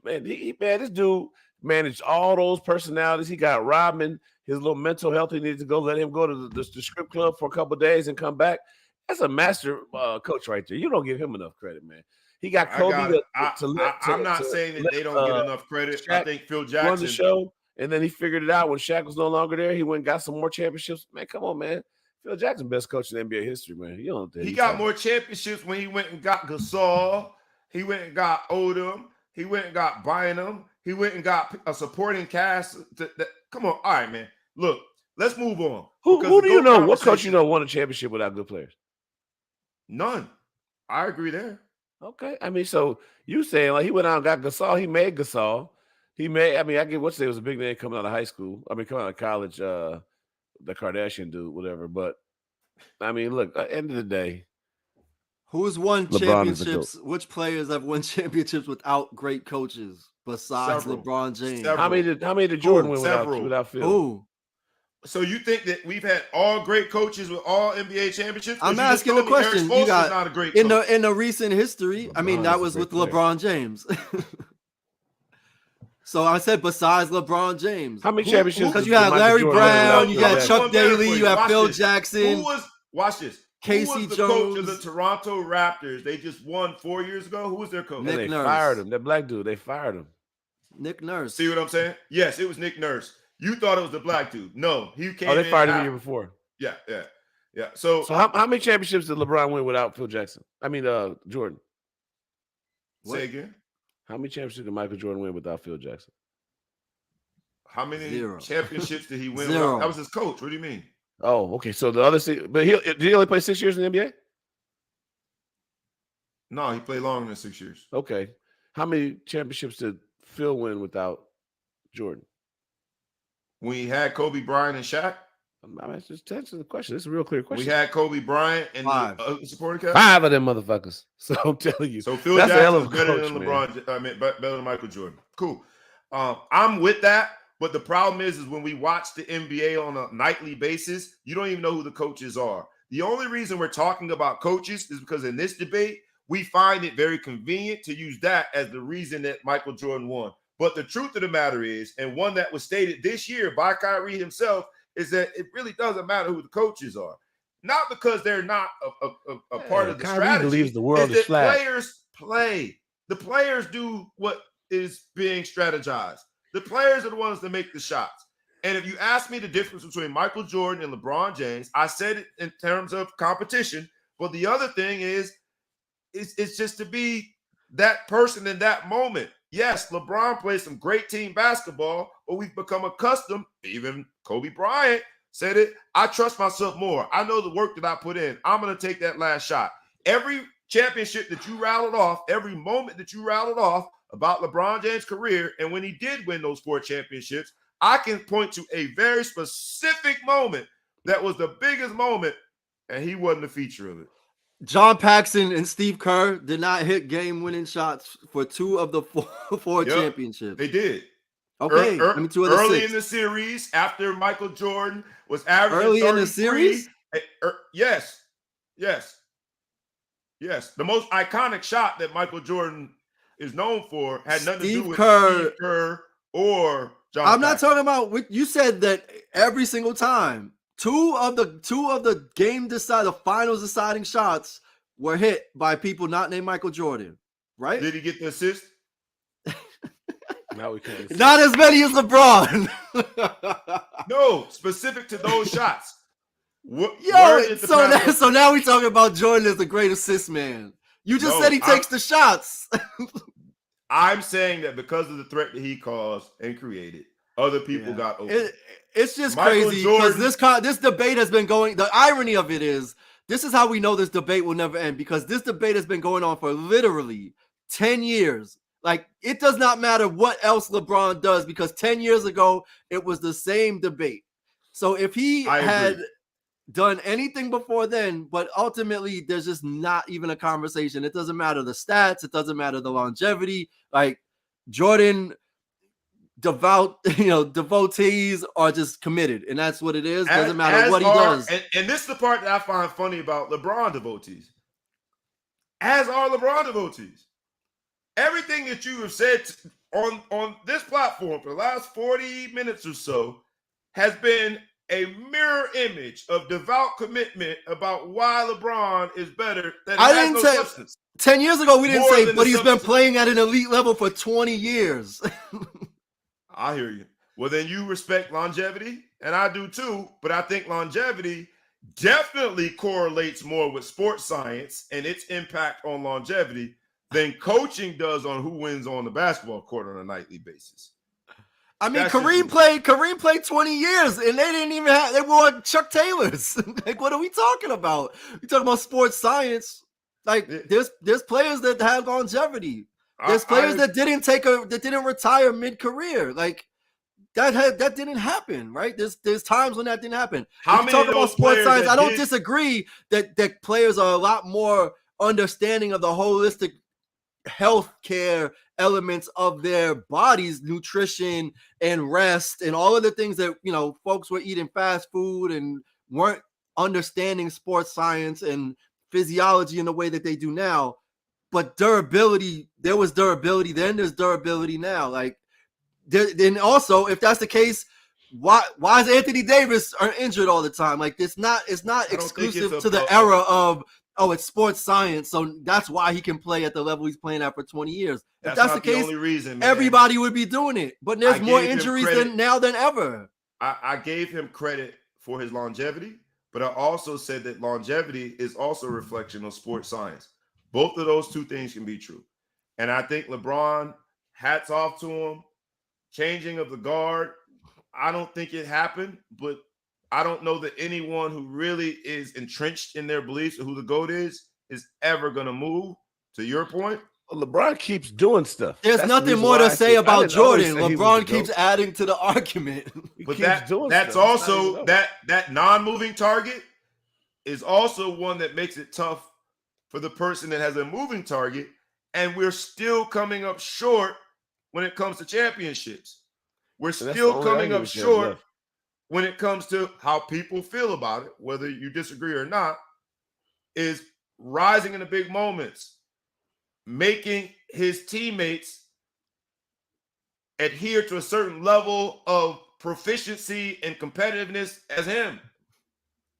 Man, this dude managed all those personalities. He got Rodman, his little mental health. He needed to go. Let him go to the strip club for a couple of days and come back. That's a master coach right there. You don't give him enough credit, man. He got Kobe I'm not saying that they don't get enough credit. I think Phil Jackson won the show, and then he figured it out when Shaq was no longer there. He went and got some more championships. Man, come on, man. Phil Jackson, best coach in NBA history, man. You don't think he got more championships when he went and got Gasol. He went and got Odom. He went and got Bynum. He went and got a supporting cast. Come on, all right, man. Look, let's move on. Who do you know? What coach you know won a championship without good players? None. I agree there. Okay. I mean, so you saying like he went out and got Gasol. He made Gasol. I get what say it was a big name coming out of high school. I mean, coming out of college, the Kardashian dude, whatever. But I mean, look, at the end of the day. Who's won championships? Which players have won championships without great coaches besides LeBron James? How many did Jordan win without Phil? Who? So you think that we've had all great coaches with all NBA championships? I'm asking the question. You got not a great coach. in the recent history. I mean, that was with LeBron James. So I said besides LeBron James. How many championships? Because you had Larry Brown, you got Chuck Daly, you have Phil Jackson. Watch this. Casey Who was the Jones, coach of the Toronto Raptors? They just won 4 years ago. Who was their coach? They fired him. That black dude. They fired him. Nick Nurse. See what I'm saying? Yes, it was Nick Nurse. You thought it was the black dude. No, he came. They fired him the year before. Yeah. So how many championships did LeBron win without Phil Jackson? I mean, Jordan. Say again. How many championships did Michael Jordan win without Phil Jackson? How many championships did he win? Zero. That was his coach. What do you mean? Oh, okay. So the other, but did he only play 6 years in the NBA? No, he played longer than 6 years. Okay. How many championships did Phil win without Jordan? When he had Kobe Bryant and Shaq? I'm just answering the question. This is a real clear question. We had Kobe Bryant and the supporting cast? 5 of them motherfuckers. So I'm telling you. So Phil Jackson is better than LeBron. I mean, better than Michael Jordan. Cool. I'm with that. But the problem is when we watch the NBA on a nightly basis, you don't even know who the coaches are. The only reason we're talking about coaches is because in this debate, we find it very convenient to use that as the reason that Michael Jordan won. But the truth of the matter is, and one that was stated this year by Kyrie himself, is that it really doesn't matter who the coaches are. Not because they're not a part of the Kyrie strategy. believes the world is flat. Players play. The players do what is being strategized. The players are the ones that make the shots. And if you ask me the difference between Michael Jordan and LeBron James, I said it in terms of competition. But the other thing is, it's just to be that person in that moment. Yes, LeBron plays some great team basketball, but we've become accustomed, even Kobe Bryant said it, I trust myself more. I know the work that I put in. I'm going to take that last shot. Every championship that you rattled off, every moment that you rattled off about LeBron James' career, and when he did win those 4 championships, I can point to a very specific moment that was the biggest moment, and he wasn't the feature of it. John Paxson and Steve Kerr did not hit game-winning shots for 2 of the 4 championships. They did. Okay, I mean 2 of the 6. Early in the series, after Michael Jordan was averaging early 33, in the series. Yes. The most iconic shot that Michael Jordan is known for had nothing to do with Steve Kerr or John. I'm not talking about. You said that every single time. 2 of the the finals deciding shots were hit by people not named Michael Jordan, right? Did he get the assist? Now we can't. Not as many as LeBron. No, specific to those shots. So now we talking about Jordan as the great assist man. You just said he takes the shots. I'm saying that because of the threat that he caused and created, other people got open. It's just crazy because this debate has been going. The irony of it is, this is how we know this debate will never end, because this debate has been going on for literally 10 years. Like, it does not matter what else LeBron does, because 10 years ago, it was the same debate. So if he had done anything before then, but ultimately there's just not even a conversation. It doesn't matter the stats. It doesn't matter the longevity. Like, Jordan devotees are just committed, and that's what it is. Doesn't matter what he does. And this is the part that I find funny about LeBron devotees. As are LeBron devotees. Everything that you have said on this platform for the last 40 minutes or so has been a mirror image of devout commitment about why LeBron is better than substance. 10 years ago, we didn't say, but he's been playing at an elite level for 20 years. I hear you. Well, then you respect longevity, and I do too, but I think longevity definitely correlates more with sports science and its impact on longevity than coaching does on who wins on the basketball court on a nightly basis. I mean, Kareem played 20 years, and they wore Chuck Taylors. Like, what are we talking about? We talking about sports science. Like, there's players that have longevity. There's players that didn't retire mid-career. Like, that didn't happen, right? There's times when that didn't happen. How many talk about sports science? I don't disagree that players are a lot more understanding of the holistic health care elements of their bodies, nutrition and rest, and all of the things that, folks were eating fast food and weren't understanding sports science and physiology in the way that they do now. But durability, there was durability then, there's durability now. Like, then also, if that's the case, why is Anthony Davis injured all the time? Like, it's not exclusive to the era of, it's sports science, so that's why he can play at the level he's playing at for 20 years. If that's the case, only reason, man. Everybody would be doing it. But there's more injuries than ever. I gave him credit for his longevity, but I also said that longevity is also a reflection of sports science. Both of those two things can be true. And I think LeBron, hats off to him, changing of the guard. I don't think it happened, but I don't know that anyone who really is entrenched in their beliefs of who the GOAT is ever going to move, to your point. Well, LeBron keeps doing stuff. There's nothing more to say about Jordan. LeBron keeps adding to the argument. But that's also that non-moving target is also one that makes it tough for the person that has a moving target, and we're still coming up short when it comes to championships. We're still coming up short when it comes to how people feel about it, whether you disagree or not, is rising in the big moments, making his teammates adhere to a certain level of proficiency and competitiveness as him.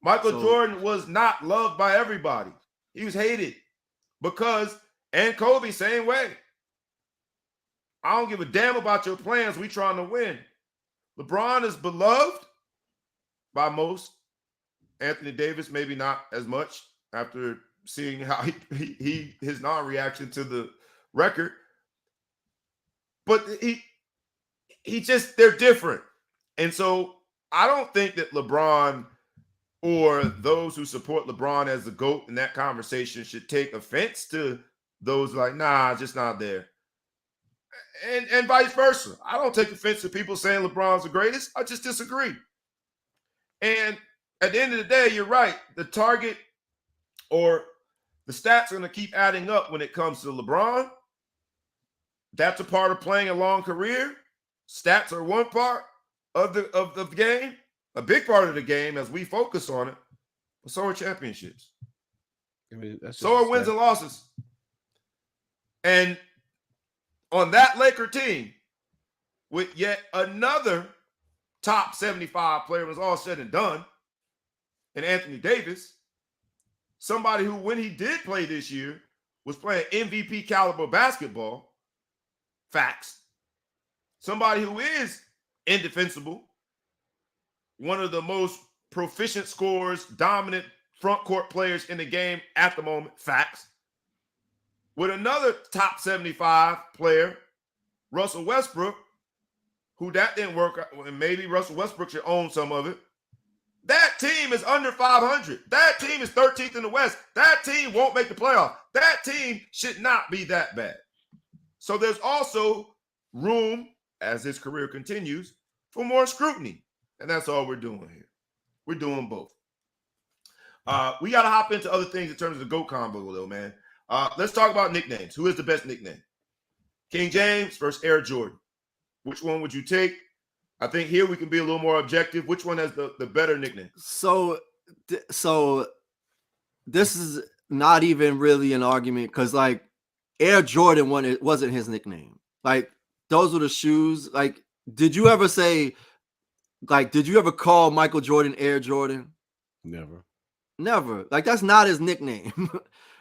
Michael Jordan was not loved by everybody. He was hated and Kobe, same way. I don't give a damn about your plans. We trying to win. LeBron is beloved by most. Anthony Davis, maybe not as much after seeing how his non-reaction to the record. But they're different. And so I don't think that LeBron or those who support LeBron as the GOAT in that conversation should take offense to those like, nah, just not there. and vice versa. I don't take offense to people saying LeBron's the greatest. I just disagree. And at the end of the day, you're right. The target or the stats are going to keep adding up when it comes to LeBron. That's a part of playing a long career. Stats are one part of the game, a big part of the game as we focus on it. But so are championships. I mean, that's so are wins and losses. And on that Laker team, with yet another top 75 player was all said and done, and Anthony Davis, somebody who, when he did play this year, was playing MVP caliber basketball. Facts. Somebody who is indefensible, one of the most proficient scorers, dominant front court players in the game at the moment. Facts. With another top 75 player, Russell Westbrook, who that didn't work out, and maybe Russell Westbrook should own some of it. That team is under 500. That team is 13th in the West. That team won't make the playoff. That team should not be that bad. So there's also room, as his career continues, for more scrutiny. And that's all we're doing here. We're doing both. We got to hop into other things in terms of the GOAT combo, though, man. Let's talk about nicknames. Who is the best nickname? King James versus Air Jordan. Which one would you take? I think here we can be a little more objective. Which one has the better nickname? So this is not even really an argument because, like, Air Jordan wasn't his nickname. Like, those were the shoes. Like, did you ever call Michael Jordan Air Jordan? Never. Like, that's not his nickname.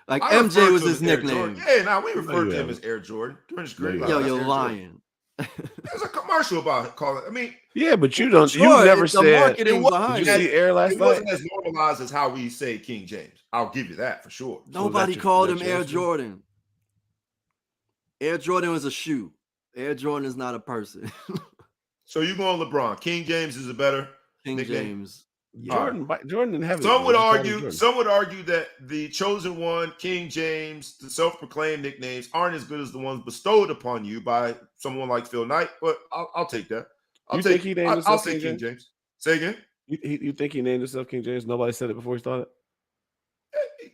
Like, MJ was his nickname. Yeah, we refer to him as Air Jordan during his career. Yo, you're lying. There's a commercial about it called it. I mean, yeah, but you don't. Sure, you never said. Did you see Air last night? It wasn't as normalized as how we say King James. I'll give you that for sure. Nobody called him Air Jordan. Air Jordan was a shoe. Air Jordan is not a person. So you going LeBron? King James is a better King nickname. James. Jordan didn't have. Some would argue that the chosen one, King James, the self-proclaimed nicknames aren't as good as the ones bestowed upon you by someone like Phil Knight. But I'll take that. I'll say King James. Say again. You think he named himself King James? Nobody said it before he started.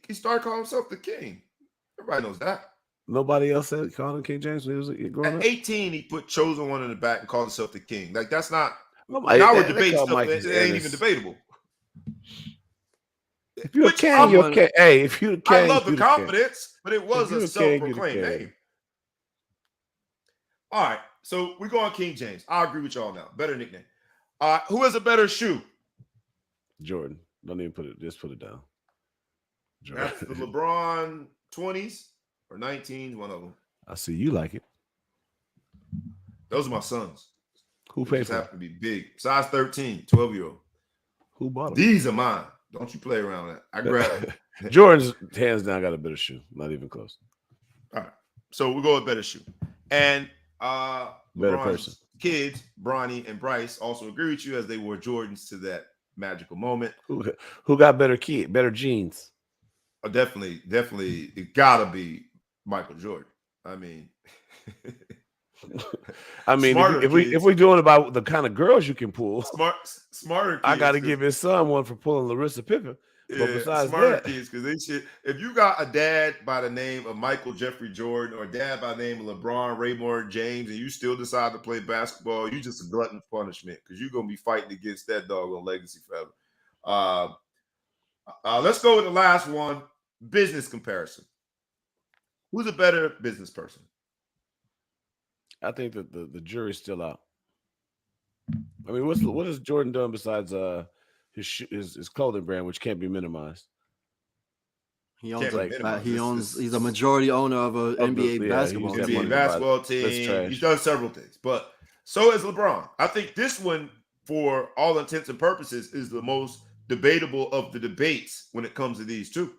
He started calling himself the King. Everybody knows that. Nobody else called him King James when he was growing up. At 18, he put chosen one in the back and called himself the King. Like, that's not. Now we're debating stuff that ain't even debatable. If you're a king, you're a king. Hey, if you're a king, I love the confidence, but it was a self-proclaimed name. All right, so we're going King James. I agree with y'all now. Better nickname. Who has a better shoe? Jordan. Don't even put it. Just put it down. Jordan. That's the LeBron 20s or 19s, one of them. I see you like it. Those are my sons. Who paid for it? Happen to be big. Size 13, 12-year-old. Who bought them? These are mine. Don't you play around with that. I grabbed it. Jordan's hands down got a better shoe. Not even close. All right. So we'll go with better shoe. And better LeBron's person. Kids, Bronny and Bryce, also agree with you as they wore Jordans to that magical moment. Who got better jeans? Oh, definitely. It gotta be Michael Jordan. I mean, if we're doing about the kind of girls you can pull, smarter kids, I got to give his son one for pulling Larissa Pippen. Yeah, but besides smarter that, kids, because they should. If you got a dad by the name of Michael Jeffrey Jordan or a dad by the name of LeBron Raymond James, and you still decide to play basketball, you just a glutton for punishment because you're gonna be fighting against that doggone legacy forever. Let's go with the last one: business comparison. Who's a better business person? I think that the jury's still out. I mean, what has Jordan done besides his clothing brand, which can't be minimized? He's a majority owner of an NBA basketball team. He's done several things, but so is LeBron. I think this one, for all intents and purposes, is the most debatable of the debates when it comes to these two.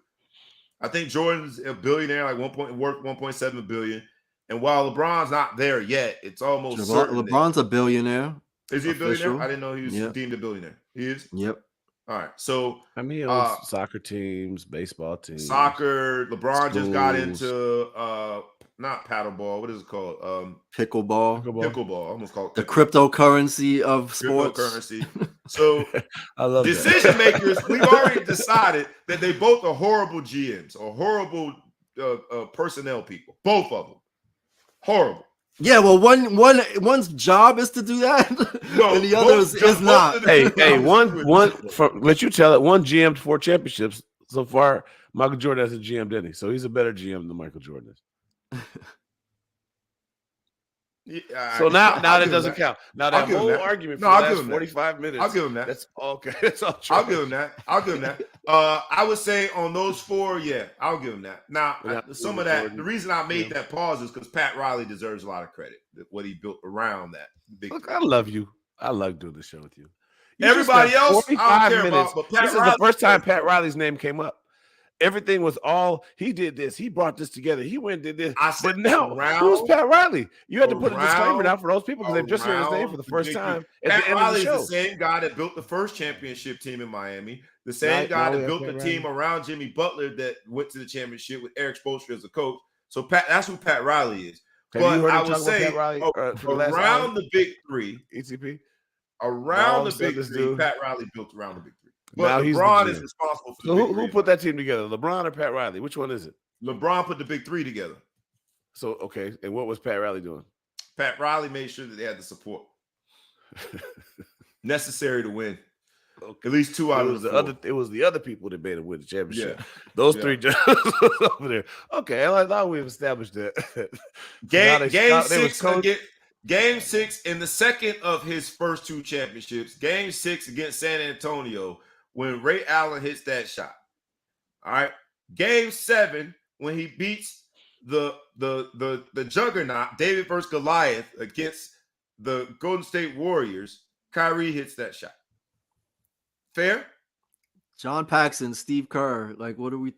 I think Jordan's a billionaire, worth $1.7 billion. And while LeBron's not there yet, it's almost certain. LeBron's a billionaire. Is he a billionaire? I didn't know he was deemed a billionaire. He is? Yep. All right. So, I mean, he owns soccer teams, baseball teams. Soccer. LeBron just got into not paddleball. What is it called? Pickleball. Pickleball. I almost called it The cryptocurrency of sports. Cryptocurrency. So I love decision makers, we've already decided that they both are horrible GMs or horrible personnel people. Both of them. Horrible. Yeah, well, one's job is to do that, No, and the other is not. Hey, let you tell it. One GM'd 4 championships so far. Michael Jordan has a GM, didn't he? So he's a better GM than Michael Jordan is. Yeah, so now that doesn't count. Now that whole argument for the last 45 minutes. I'll give him that. That's okay. That's all true. I'll give him that. I would say on those 4, yeah, I'll give him that. Now, some of that, the reason I made that pause is because Pat Riley deserves a lot of credit. What he built around that. Look, I love you. I love doing the show with you. Everybody else, I don't care about. But Pat this Riley, is the first time Pat Riley's name came up. Everything was all he did this. He brought this together. He went and did this. But now, who's Pat Riley? You had to put a disclaimer down for those people because they've just heard his name for the first time. Pat Riley is the same guy that built the first championship team in Miami. The same guy that built the team around Jimmy Butler that went to the championship with Eric Spoelstra as a coach. So that's who Pat Riley is. But I would say around the big 3, ECP, around the big 3, Pat Riley built around the big 3. But now LeBron is responsible for so who put that team together? LeBron or Pat Riley? Which one is it? LeBron put the big 3 together. So, okay. And what was Pat Riley doing? Pat Riley made sure that they had the support necessary to win. Okay. At least 2 out of the 4. It was the other people that made him win the championship. Yeah. Those 3 judges over there. Okay, I thought we've established that. Game 6 in the second of his first 2 championships. Game 6 against San Antonio. When Ray Allen hits that shot. All right. Game 7, when he beats the juggernaut, David versus Goliath against the Golden State Warriors, Kyrie hits that shot. Fair? John Paxson, Steve Kerr. Like, what are we?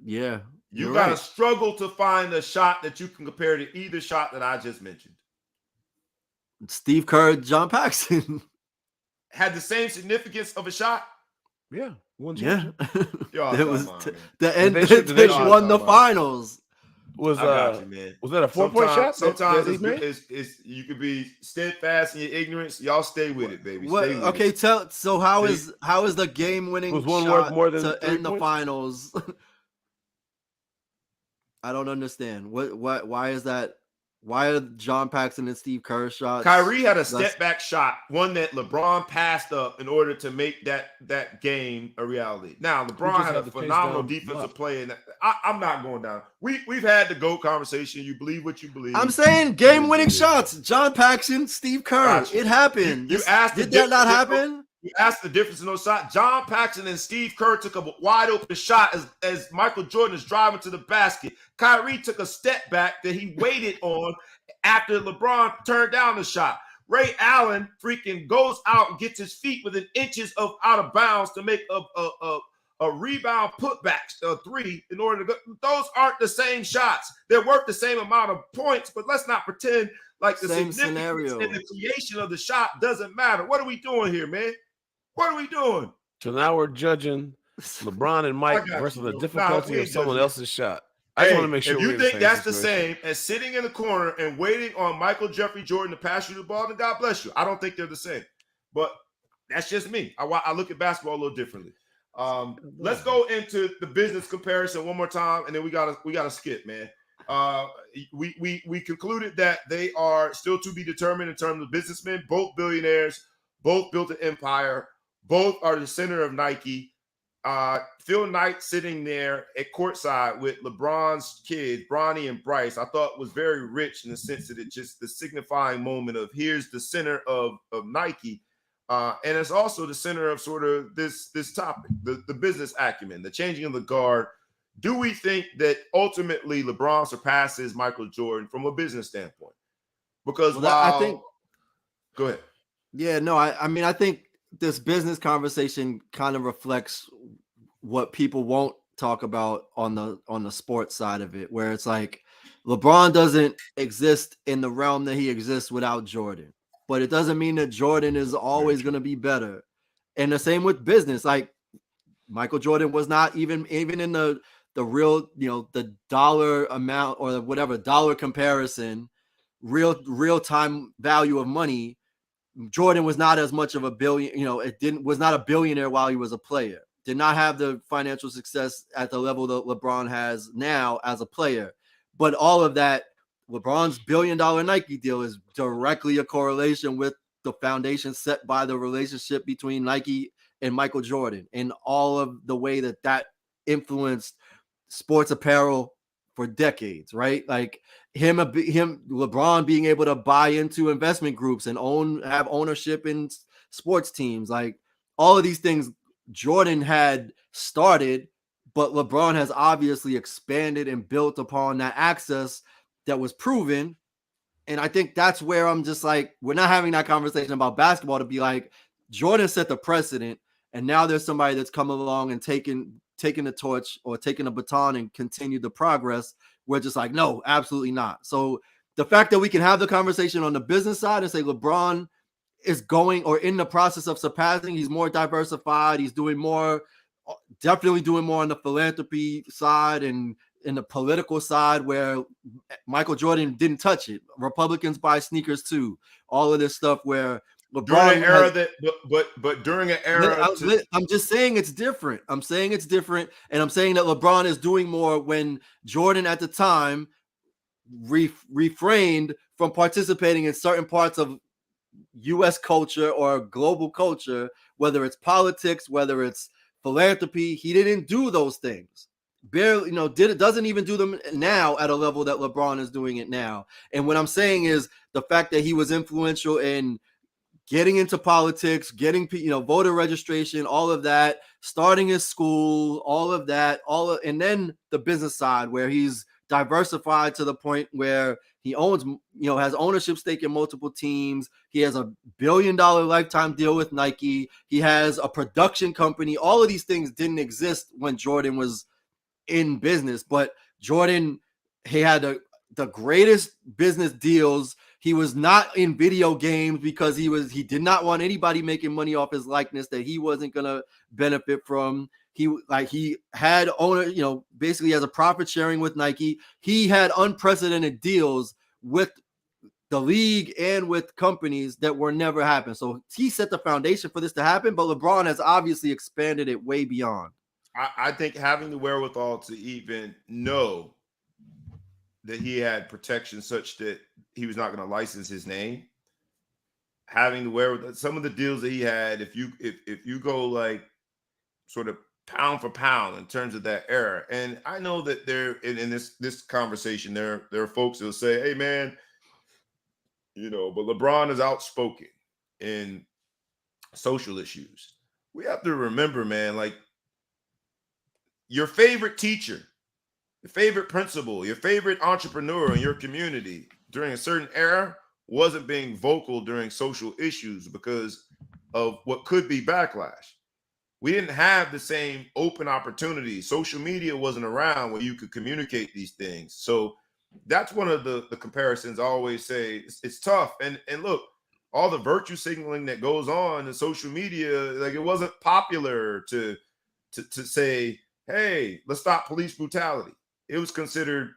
Yeah. You got to struggle to find a shot that you can compare to either shot that I just mentioned. Steve Kerr, John Paxson. Had the same significance of a shot? Yeah, yeah. It was the end. They won the finals. Was that a 4-point shot? Sometimes it's you could be steadfast in your ignorance. Y'all stay with it, baby. Okay, so how is the game-winning shot more than to end the finals? I don't understand. Why is that? Why are John Paxson and Steve Kerr shots? Kyrie had a step-back shot, one that LeBron passed up in order to make that game a reality. Now, LeBron had a phenomenal defensive play, and I'm not going down. We've had the GOAT conversation. You believe what you believe. I'm saying game-winning shots. John Paxson, Steve Kerr. Gotcha. It happened. You asked, did that not happen? You asked the difference in those shots. John Paxson and Steve Kerr took a wide open shot as Michael Jordan is driving to the basket. Kyrie took a step back that he waited on after LeBron turned down the shot. Ray Allen freaking goes out and gets his feet within inches of out of bounds to make a rebound putback 3 in order to go. Those aren't the same shots. They're worth the same amount of points, but let's not pretend like the same significance in the creation of the shot doesn't matter. What are we doing here, man? What are we doing? So now we're judging LeBron and Mike versus the difficulty of someone else's shot. I just want to make sure. If you think that's the same as sitting in the corner and waiting on Michael Jeffrey Jordan to pass you the ball, then God bless you. I don't think they're the same. But that's just me. I look at basketball a little differently. Let's go into the business comparison one more time, and then we gotta skip, man. We concluded that they are still to be determined in terms of businessmen, both billionaires, both built an empire, both are the center of Nike. Phil Knight sitting there at courtside with LeBron's kids, Bronny and Bryce, I thought was very rich in the sense that it just the signifying moment of here's the center of Nike. And it's also the center of sort of this topic, the business acumen, the changing of the guard. Do we think that ultimately LeBron surpasses Michael Jordan from a business standpoint? Because I think. Go ahead. Yeah, no, I mean, I think this business conversation kind of reflects what people won't talk about on the sports side of it, where it's like LeBron doesn't exist in the realm that he exists without Jordan, but it doesn't mean that Jordan is always going to be better. And the same with business. Like Michael Jordan was not even in the the real, the dollar amount or whatever dollar comparison, real time value of money, Jordan was not as much of a billion, was not a billionaire while he was a player. Did not have the financial success at the level that LeBron has now as a player. But all of that, LeBron's $1 billion Nike deal is directly a correlation with the foundation set by the relationship between Nike and Michael Jordan, and all of the way that influenced sports apparel for decades, right? Like LeBron being able to buy into investment groups and have ownership in sports teams, like all of these things Jordan had started, but LeBron has obviously expanded and built upon that access that was proven. And I think that's where I'm just like, we're not having that conversation about basketball to be like, Jordan set the precedent, and now there's somebody that's come along and taken the torch or taken the baton and continued the progress. We're just like, no, absolutely not. So the fact that we can have the conversation on the business side and say LeBron is going or in the process of surpassing, he's more diversified, he's doing more, definitely doing more on the philanthropy side and in the political side, where Michael Jordan didn't touch it. Republicans buy sneakers too. All of this stuff where LeBron during an era but during an era, I'm just saying it's different. I'm saying it's different, and I'm saying that LeBron is doing more when Jordan at the time refrained from participating in certain parts of U.S. culture or global culture, whether it's politics, whether it's philanthropy. He didn't do those things. Barely, doesn't even do them now at a level that LeBron is doing it now. And what I'm saying is the fact that he was influential in getting into politics, getting, voter registration, all of that, starting his school, all of that, and then the business side where he's diversified to the point where he owns, has ownership stake in multiple teams. He has $1 billion lifetime deal with Nike. He has a production company. All of these things didn't exist when Jordan was in business, but Jordan, he had the greatest business deals. He was not in video games because he did not want anybody making money off his likeness that he wasn't gonna benefit from. He had owner, basically as a profit sharing with Nike. He had unprecedented deals with the league and with companies that were never happened. So he set the foundation for this to happen, but LeBron has obviously expanded it way beyond. I think having the wherewithal to even know that he had protection such that he was not going to license his name, having the wherewithal, some of the deals that he had, if you go like sort of pound for pound in terms of that era, and I know that there in this conversation there are folks that will say, hey man, but LeBron is outspoken in social issues. We have to remember, man, like your favorite teacher, your favorite principal, your favorite entrepreneur in your community during a certain era wasn't being vocal during social issues because of what could be backlash. We didn't have the same open opportunity. Social media wasn't around where you could communicate these things. So that's one of the comparisons I always say. It's tough. And look, all the virtue signaling that goes on in social media, like it wasn't popular to say, hey, let's stop police brutality. It was considered,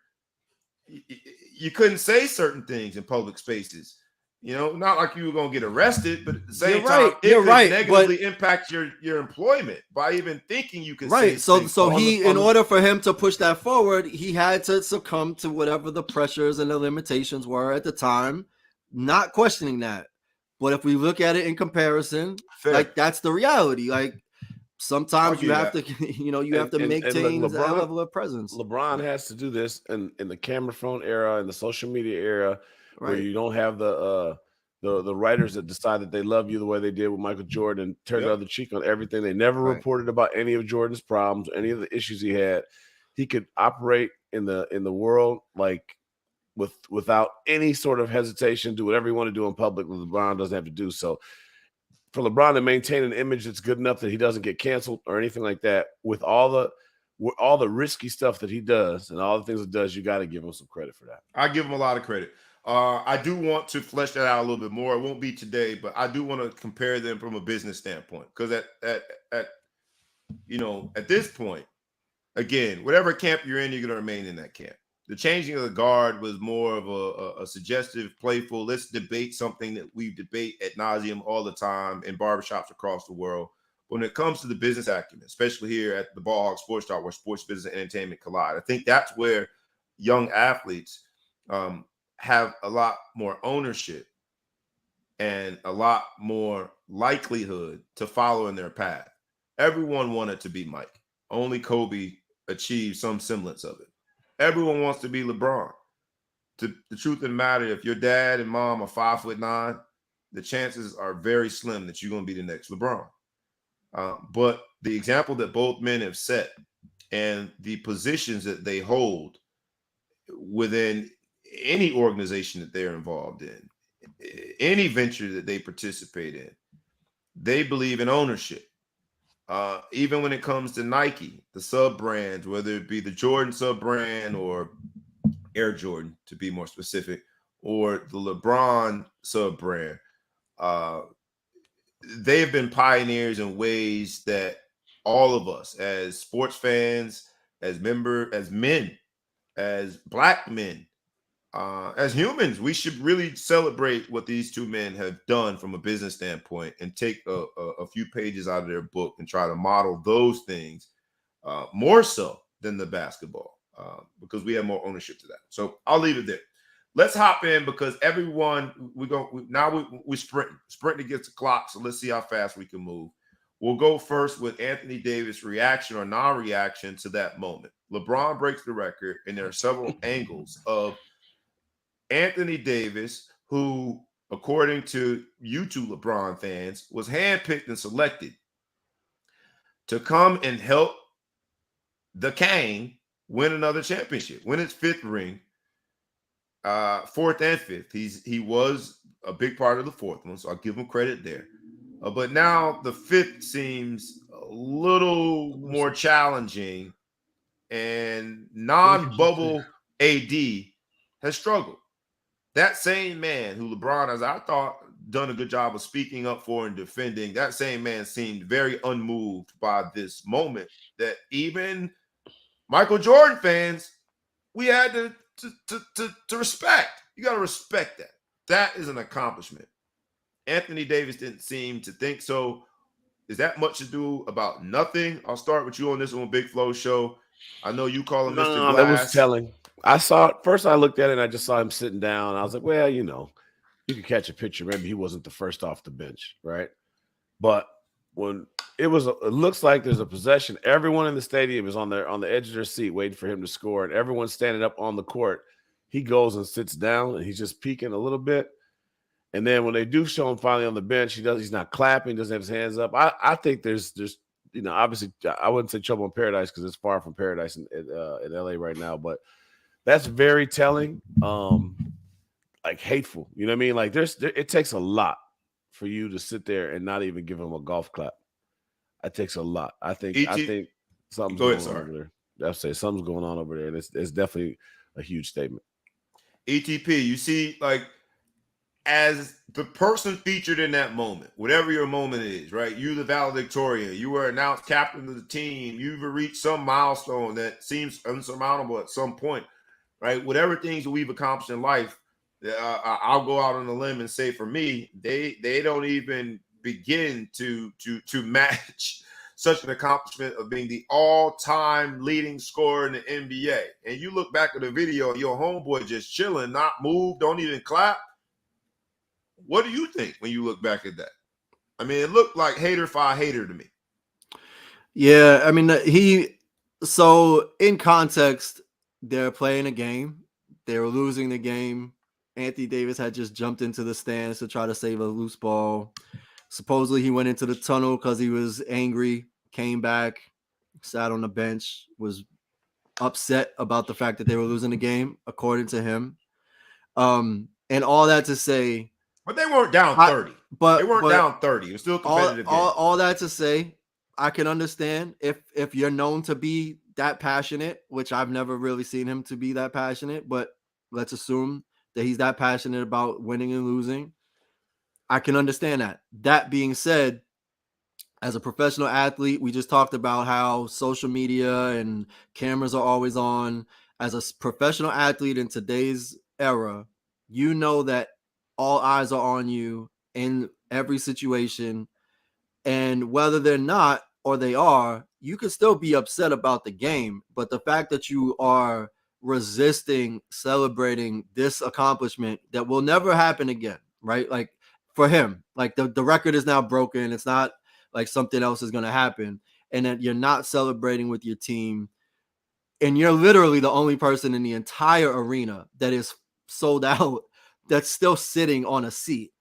you couldn't say certain things in public spaces. Not like you were going to get arrested, but at the same time, it could negatively impact your employment by even thinking you could say things. So in order for him to push that forward, he had to succumb to whatever the pressures and the limitations were at the time, not questioning that. But if we look at it in comparison, like that's the reality. Like sometimes you have to, you have to maintain that level of presence. LeBron has to do this in the camera phone era and the social media era, where you don't have the writers that decide that they love you the way they did with Michael Jordan and turn the other cheek on everything. They never reported about any of Jordan's problems, any of the issues he had. He could operate in the world like without any sort of hesitation, do whatever you want to do in public. LeBron doesn't have to do so. For LeBron to maintain an image that's good enough that he doesn't get canceled or anything like that, with all the risky stuff that he does and all the things he does, you got to give him some credit for that. I give him a lot of credit. I do want to flesh that out a little bit more. It won't be today, but I do want to compare them from a business standpoint, because at this point, again, whatever camp you're in, you're going to remain in that camp. The changing of the guard was more of a suggestive, playful, let's debate something that we debate ad nauseum all the time in barbershops across the world. When it comes to the business acumen, especially here at the Ball Hog Sports Talk, where sports, business, and entertainment collide, I think that's where young athletes have a lot more ownership and a lot more likelihood to follow in their path. Everyone wanted to be Mike. Only Kobe achieved some semblance of it. Everyone wants to be LeBron. The truth of the matter, if your dad and mom are 5'9", the chances are very slim that you're going to be the next LeBron. But the example that both men have set and the positions that they hold within any organization that they're involved in, any venture that they participate in, they believe in ownership. Even when it comes to Nike, the sub brands, whether it be the Jordan sub brand or Air Jordan, to be more specific, or the LeBron sub brand, they have been pioneers in ways that all of us as sports fans, as men, as Black men, as humans, we should really celebrate what these two men have done from a business standpoint and take a few pages out of their book and try to model those things more so than the basketball because we have more ownership to that. So I'll leave it there. Let's hop in because everyone, we're sprinting against the clock. So let's see how fast we can move. We'll go first with Anthony Davis' reaction or non-reaction to that moment. LeBron breaks the record, and there are several angles of Anthony Davis, who, according to you two LeBron fans, was handpicked and selected to come and help the Kang win another championship, win his fifth ring, fourth and fifth. He was a big part of the fourth one, so I'll give him credit there. But now the fifth seems a little more challenging, and non-bubble AD has struggled. That same man who LeBron, as I thought, done a good job of speaking up for and defending, that same man seemed very unmoved by this moment that even Michael Jordan fans, we had to respect. You got to respect that. That is an accomplishment. Anthony Davis didn't seem to think so. Is that much to do about nothing? I'll start with you on this one, Big Flow Show. I know you call him Mr. Glass. That was telling. I saw it first. I looked at it and I just saw him sitting down. I was like, well, you could catch a picture. Maybe he wasn't the first off the bench, right? But when it looks like there's a possession. Everyone in the stadium is on the edge of their seat waiting for him to score, and everyone's standing up on the court. He goes and sits down, and he's just peeking a little bit. And then when they do show him finally on the bench, he's not clapping, doesn't have his hands up. I think there's obviously I wouldn't say trouble in paradise because it's far from paradise in LA right now, but that's very telling. Like hateful, you know what I mean? Like it takes a lot for you to sit there and not even give him a golf clap. It takes a lot. I think something's going on over there. I'll say something's going on over there, and it's definitely a huge statement. ETP, you see, like, as the person featured in that moment, whatever your moment is, right? You the valedictorian, you were announced captain of the team, you've reached some milestone that seems unsurmountable at some point, right? Whatever things that we've accomplished in life, I'll go out on a limb and say for me, they don't even begin to match such an accomplishment of being the all-time leading scorer in the NBA. And you look back at the video, your homeboy just chilling, not moved, don't even clap. What do you think when you look back at that? I mean, it looked like hater fi hater to me. Yeah, I mean, so in context, they're playing a game. They were losing the game. Anthony Davis had just jumped into the stands to try to save a loose ball. Supposedly he went into the tunnel because he was angry, came back, sat on the bench, was upset about the fact that they were losing the game, according to him. And all that to say, but they weren't down 30. They weren't down 30. It was still a competitive game. All that to say, I can understand if you're known to be that passionate, which I've never really seen him to be that passionate, but let's assume that he's that passionate about winning and losing. I can understand that. That being said, as a professional athlete, we just talked about how social media and cameras are always on. As a professional athlete in today's era, you know that all eyes are on you in every situation. And whether they're not or they are, you can still be upset about the game. But the fact that you are resisting celebrating this accomplishment that will never happen again, right? Like for him, like the record is now broken. It's not like something else is going to happen. And that you're not celebrating with your team. And you're literally the only person in the entire arena that is sold out that's still sitting on a seat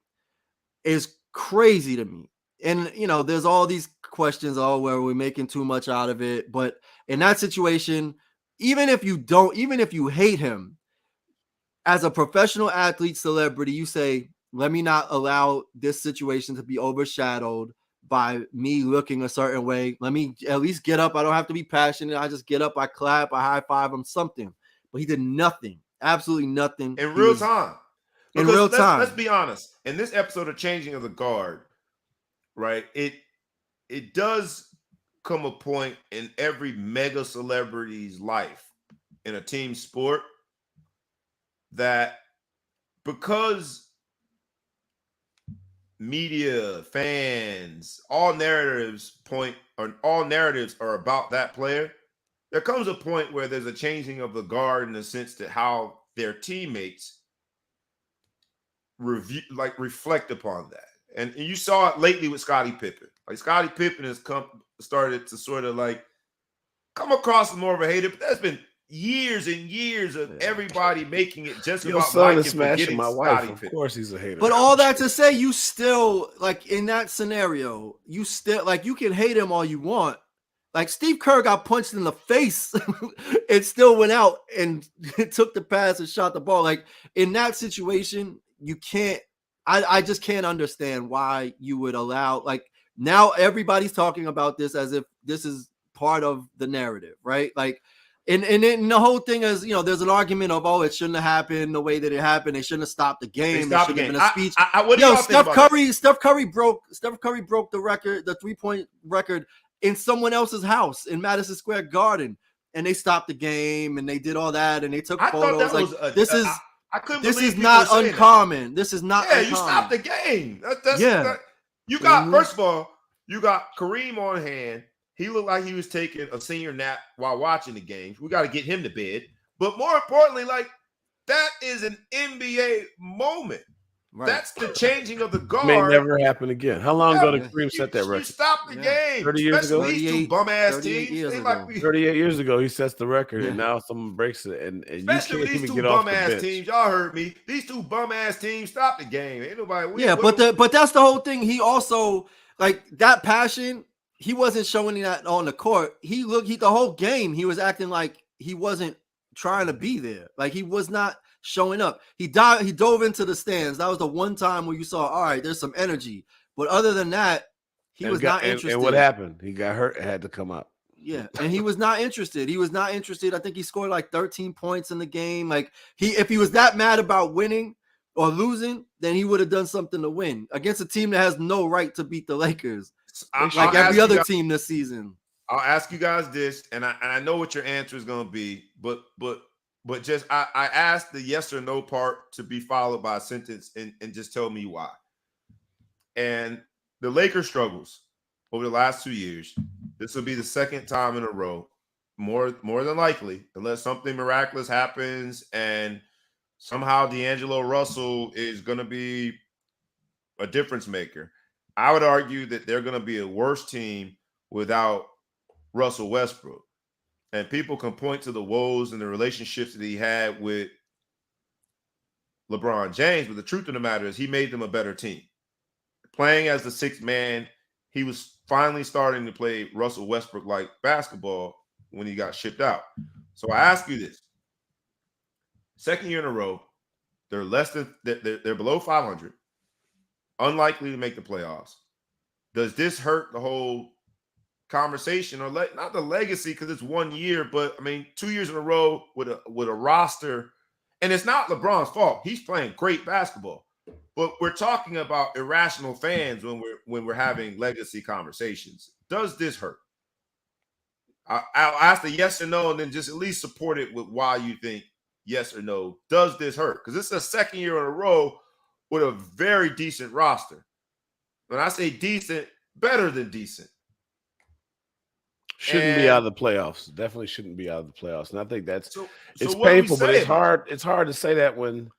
is crazy to me. And there's all these questions, where we're making too much out of it. But in that situation, even if you hate him as a professional athlete, celebrity, you say, let me not allow this situation to be overshadowed by me looking a certain way. Let me at least get up. I don't have to be passionate. I just get up, I clap, I high five him, something. But he did nothing, absolutely nothing in real time. In real time. Let's be honest. In this episode of Changing of the Guard, right, it does come a point in every mega celebrity's life in a team sport that because media, fans, all narratives are about that player, there comes a point where there's a changing of the guard in the sense that how their teammates reflect upon that. And you saw it lately with Scottie Pippen. Like Scottie Pippen has started to sort of like come across as more of a hater, but that's been years and years of everybody making it just Your about son Mike is and smashing forgetting my wife. Scottie Of Pippen. course he's a hater. But all that to say, you still, like, in that scenario, you still, like, you can hate him all you want. Like, Steve Kerr got punched in the face and still went out and took the pass and shot the ball. Like, in that situation, you can't, I just can't understand why you would allow, like, now everybody's talking about this as if this is part of the narrative, right? Like, and the whole thing is, there's an argument of, it shouldn't have happened the way that it happened. They shouldn't have stopped the game. There shouldn't have been a speech. What do y'all think about that? Steph Curry broke the record, the 3-point record, in someone else's house in Madison Square Garden, and they stopped the game and they did all that and they took photos. Like, this is not uncommon. This is not uncommon. You stopped the game. You got Mm-hmm. First of all, you got Kareem on hand. He looked like he was taking a senior nap while watching the games. We got to get him to bed. But more importantly, like, that is an NBA moment. Right. That's the changing of the guard. May never happen again. How long ago did Kareem set that record? You stopped the game. 30 years ago? These two bum-ass teams. 38 years ago, he sets the record, and now someone breaks it. And you can't even get off the bench. Teams, y'all heard me. These two bum-ass teams stopped the game. Ain't nobody. But that's the whole thing. He also, like, that passion, he wasn't showing that on the court. The whole game, he was acting like he wasn't trying to be there. Like, he was not showing up. He dove into the stands. That was the one time where you saw, all right, there's some energy. But other than that, he was not interested. And what happened? He got hurt and had to come out. Yeah, and he was not interested. I think he scored like 13 points in the game. Like, if he was that mad about winning or losing, then he would have done something to win against a team that has no right to beat the Lakers. Like every other team this season. I'll ask you guys this, and I know what your answer is going to be, but just I asked the yes or no part to be followed by a sentence and just tell me why. And the Lakers struggles over the last 2 years. This will be the second time in a row, more than likely, unless something miraculous happens and somehow D'Angelo Russell is going to be a difference maker. I would argue that they're going to be a worse team without Russell Westbrook. And people can point to the woes and the relationships that he had with LeBron James, but the truth of the matter is he made them a better team. Playing as the sixth man, he was finally starting to play Russell Westbrook-like basketball when he got shipped out. So I ask you this. Second year in a row, they're below 500, unlikely to make the playoffs. Does this hurt the whole conversation, or not the legacy, because it's 1 year, but I mean 2 years in a row with a roster, and it's not LeBron's fault. He's playing great basketball, But we're talking about irrational fans when we're having legacy conversations. Does this hurt? I'll ask the yes or no, and then just at least support it with why you think yes or no. Does this hurt? Because this is the second year in a row with a very decent roster. When I say decent, better than decent. Shouldn't be out of the playoffs. Definitely shouldn't be out of the playoffs. And I think that's it's what do we painful, but say it's about hard. It's hard to say that when,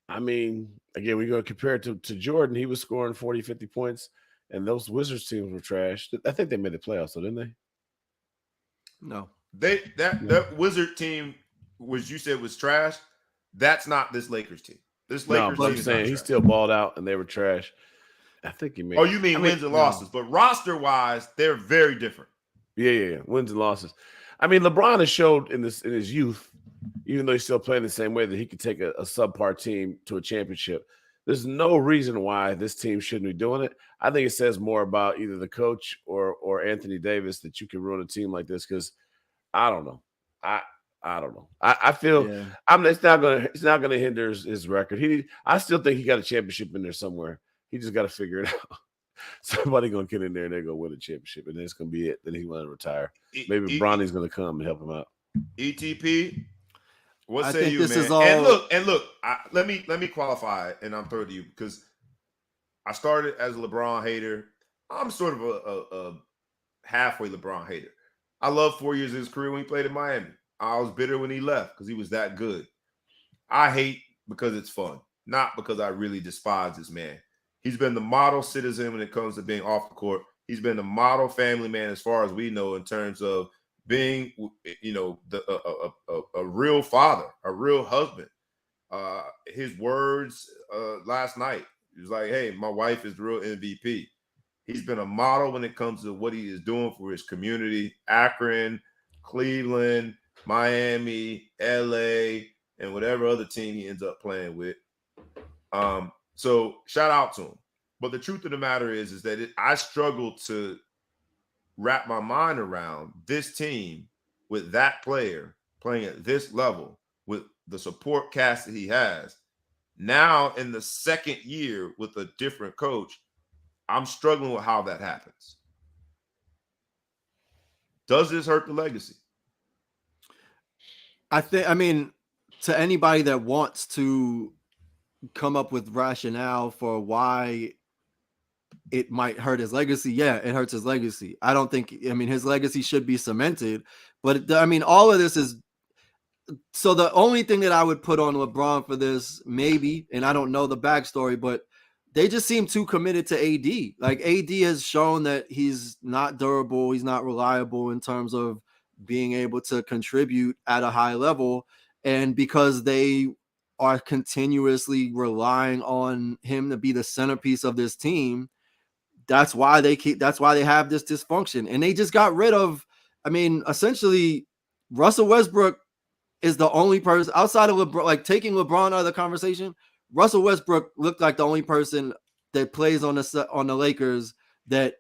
I mean, again, we're going to compare it to Jordan. He was scoring 40, 50 points, and those Wizards teams were trash. I think they made the playoffs, so didn't they? No. That Wizard team, which you said was trash, that's not this Lakers team. This Lakers but team I'm is saying not he trash. still balled out, and they were trash. I think he made. Oh, you mean wins and losses? But roster-wise, they're very different. Yeah. Wins and losses. I mean, LeBron has showed in his youth, even though he's still playing the same way, that he could take a subpar team to a championship. There's no reason why this team shouldn't be doing it. I think it says more about either the coach or Anthony Davis that you can run a team like this, because I don't know. I don't know. I feel it's not gonna hinder his record. I still think he got a championship in there somewhere. He just got to figure it out. Somebody gonna get in there and they're gonna win a championship, and that's gonna be it. Then he's gonna retire. Maybe Bronny's gonna come and help him out. ETP, what say you, this man? Is all... And look. Let me qualify it, and I'm through to you because I started as a LeBron hater. I'm sort of a halfway LeBron hater. I love 4 years of his career when he played in Miami. I was bitter when he left because he was that good. I hate because it's fun, not because I really despise this man. He's been the model citizen when it comes to being off the court. He's been the model family man as far as we know in terms of being, a real father, a real husband. His words last night, he was like, hey, my wife is the real MVP. He's been a model when it comes to what he is doing for his community, Akron, Cleveland, Miami, LA, and whatever other team he ends up playing with. So shout out to him. But the truth of the matter is that I struggle to wrap my mind around this team with that player playing at this level with the support cast that he has. Now in the second year with a different coach, I'm struggling with how that happens. Does this hurt the legacy? I mean, to anybody that wants to come up with rationale for why it might hurt his legacy, yeah, it hurts his legacy. I don't think, his legacy should be cemented, but all of this is, so the only thing that I would put on LeBron for this, maybe, and I don't know the backstory, but they just seem too committed to AD. Like, AD has shown that he's not durable, he's not reliable in terms of being able to contribute at a high level, and because they are continuously relying on him to be the centerpiece of this team, that's why they have this dysfunction. And they just got rid of, essentially, Russell Westbrook is the only person outside of LeBron, like taking LeBron out of the conversation. Russell Westbrook looked like the only person that plays on the Lakers that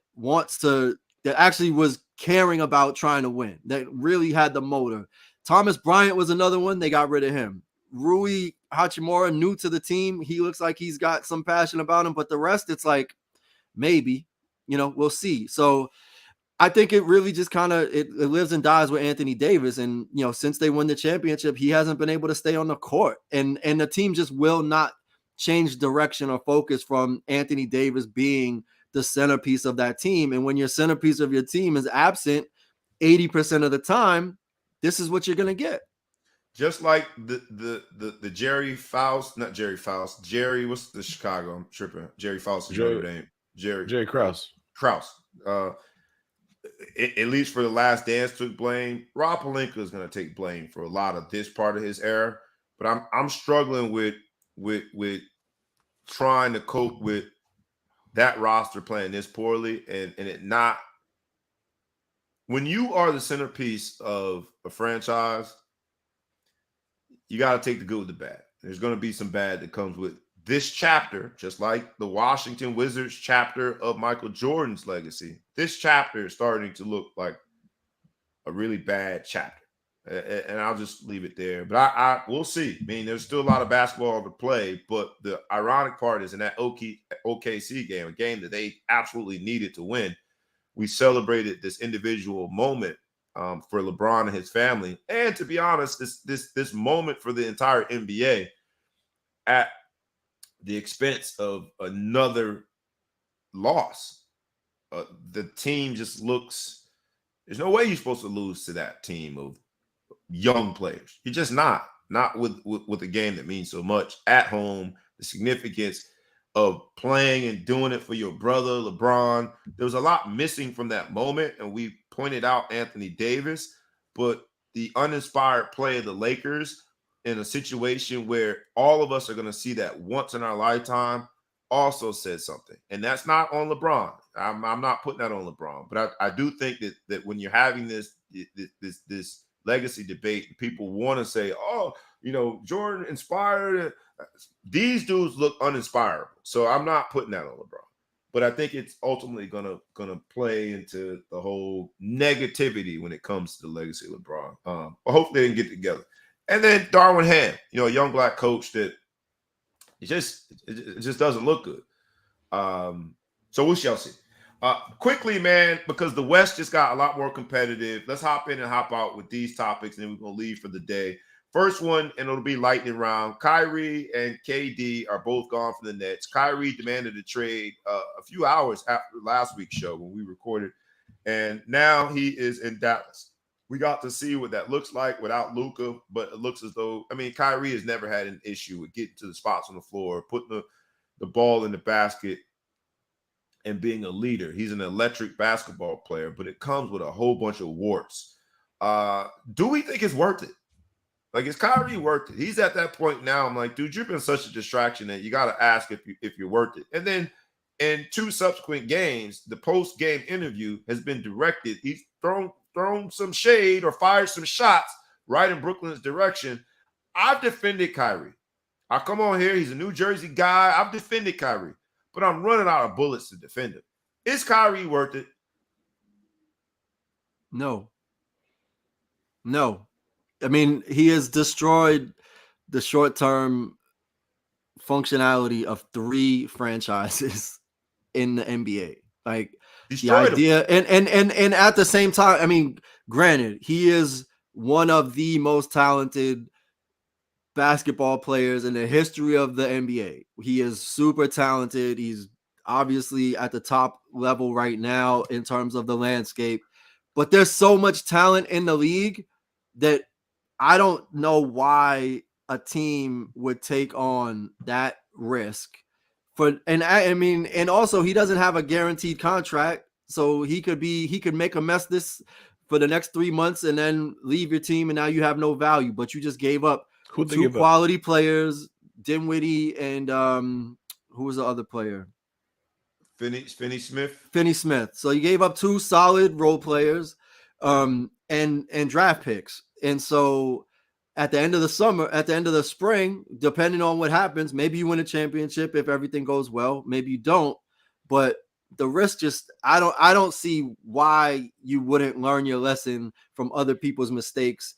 actually was caring about trying to win, that really had the motor. Thomas Bryant was another one. They got rid of him. Rui Hachimura, new to the team. He looks like he's got some passion about him, but the rest, it's like, maybe, we'll see. So I think it really just kind of it lives and dies with Anthony Davis. And, since they won the championship, he hasn't been able to stay on the court. And the team just will not change direction or focus from Anthony Davis being the centerpiece of that team. And when your centerpiece of your team is absent 80% of the time, this is what you're going to get. Just like the Jerry Faust, not Jerry Faust, Jerry, what's the Chicago? I'm tripping. Jerry Faust is your name. Jerry Krause. At least for the Last Dance took blame. Rob Pelinka is going to take blame for a lot of this part of his era. But I'm struggling with trying to cope with that roster playing this poorly and it not. When you are the centerpiece of a franchise, you got to take the good with the bad. There's going to be some bad that comes with this chapter, just like the Washington Wizards chapter of Michael Jordan's legacy. This chapter is starting to look like a really bad chapter. And I'll just leave it there. But I we'll see. I mean, there's still a lot of basketball to play, but the ironic part is in that OKC game, a game that they absolutely needed to win, we celebrated this individual moment for LeBron and his family, and to be honest, this moment for the entire NBA at the expense of another loss. The team just looks. There's no way you're supposed to lose to that team of young players. You're just not with a game that means so much at home. The significance of playing and doing it for your brother LeBron. There was a lot missing from that moment, and we pointed out Anthony Davis, but the uninspired play of the Lakers in a situation where all of us are going to see that once in our lifetime also said something. And that's not on LeBron. I'm not putting that on LeBron, but I do think that when you're having this legacy debate, people want to say, oh, Jordan inspired. These dudes look uninspirable. So I'm not putting that on LeBron. But I think it's ultimately gonna play into the whole negativity when it comes to the legacy of LeBron. But hopefully they can get together. And then Darwin Ham, a young black coach that it just doesn't look good. So we shall see. Quickly, man, because the West just got a lot more competitive. Let's hop in and hop out with these topics, and then we're going to leave for the day. First one, and it'll be lightning round. Kyrie and KD are both gone from the Nets. Kyrie demanded a trade a few hours after last week's show when we recorded, and now he is in Dallas. We got to see what that looks like without Luka, but it looks as though, Kyrie has never had an issue with getting to the spots on the floor, putting the ball in the basket, and being a leader. He's an electric basketball player, but it comes with a whole bunch of warts. Do we think it's worth it? Like, is Kyrie worth it? He's at that point now. I'm like, dude, you've been such a distraction that you got to ask if you're worth it. And then in 2 subsequent games, the post-game interview has been directed. He's thrown some shade or fired some shots right in Brooklyn's direction. I've defended Kyrie. I come on here. He's a New Jersey guy. I've defended Kyrie. But I'm running out of bullets to defend him. Is Kyrie worth it? No. He has destroyed the short-term functionality of 3 franchises in the NBA. Like, destroyed the idea, and at the same time, granted, he is one of the most talented basketball players in the history of the NBA. He is super talented. He's obviously at the top level right now in terms of the landscape, but there's so much talent in the league that I don't know why a team would take on that risk and also he doesn't have a guaranteed contract, so he could make a mess this for the next 3 months and then leave your team, and now you have no value, but you just gave up 2 quality players, Dinwiddie and who was the other player? Finney Smith. Finney Smith. So you gave up 2 solid role players and draft picks. And so at the end of the spring, depending on what happens, maybe you win a championship if everything goes well, maybe you don't. But the risk I don't see why you wouldn't learn your lesson from other people's mistakes.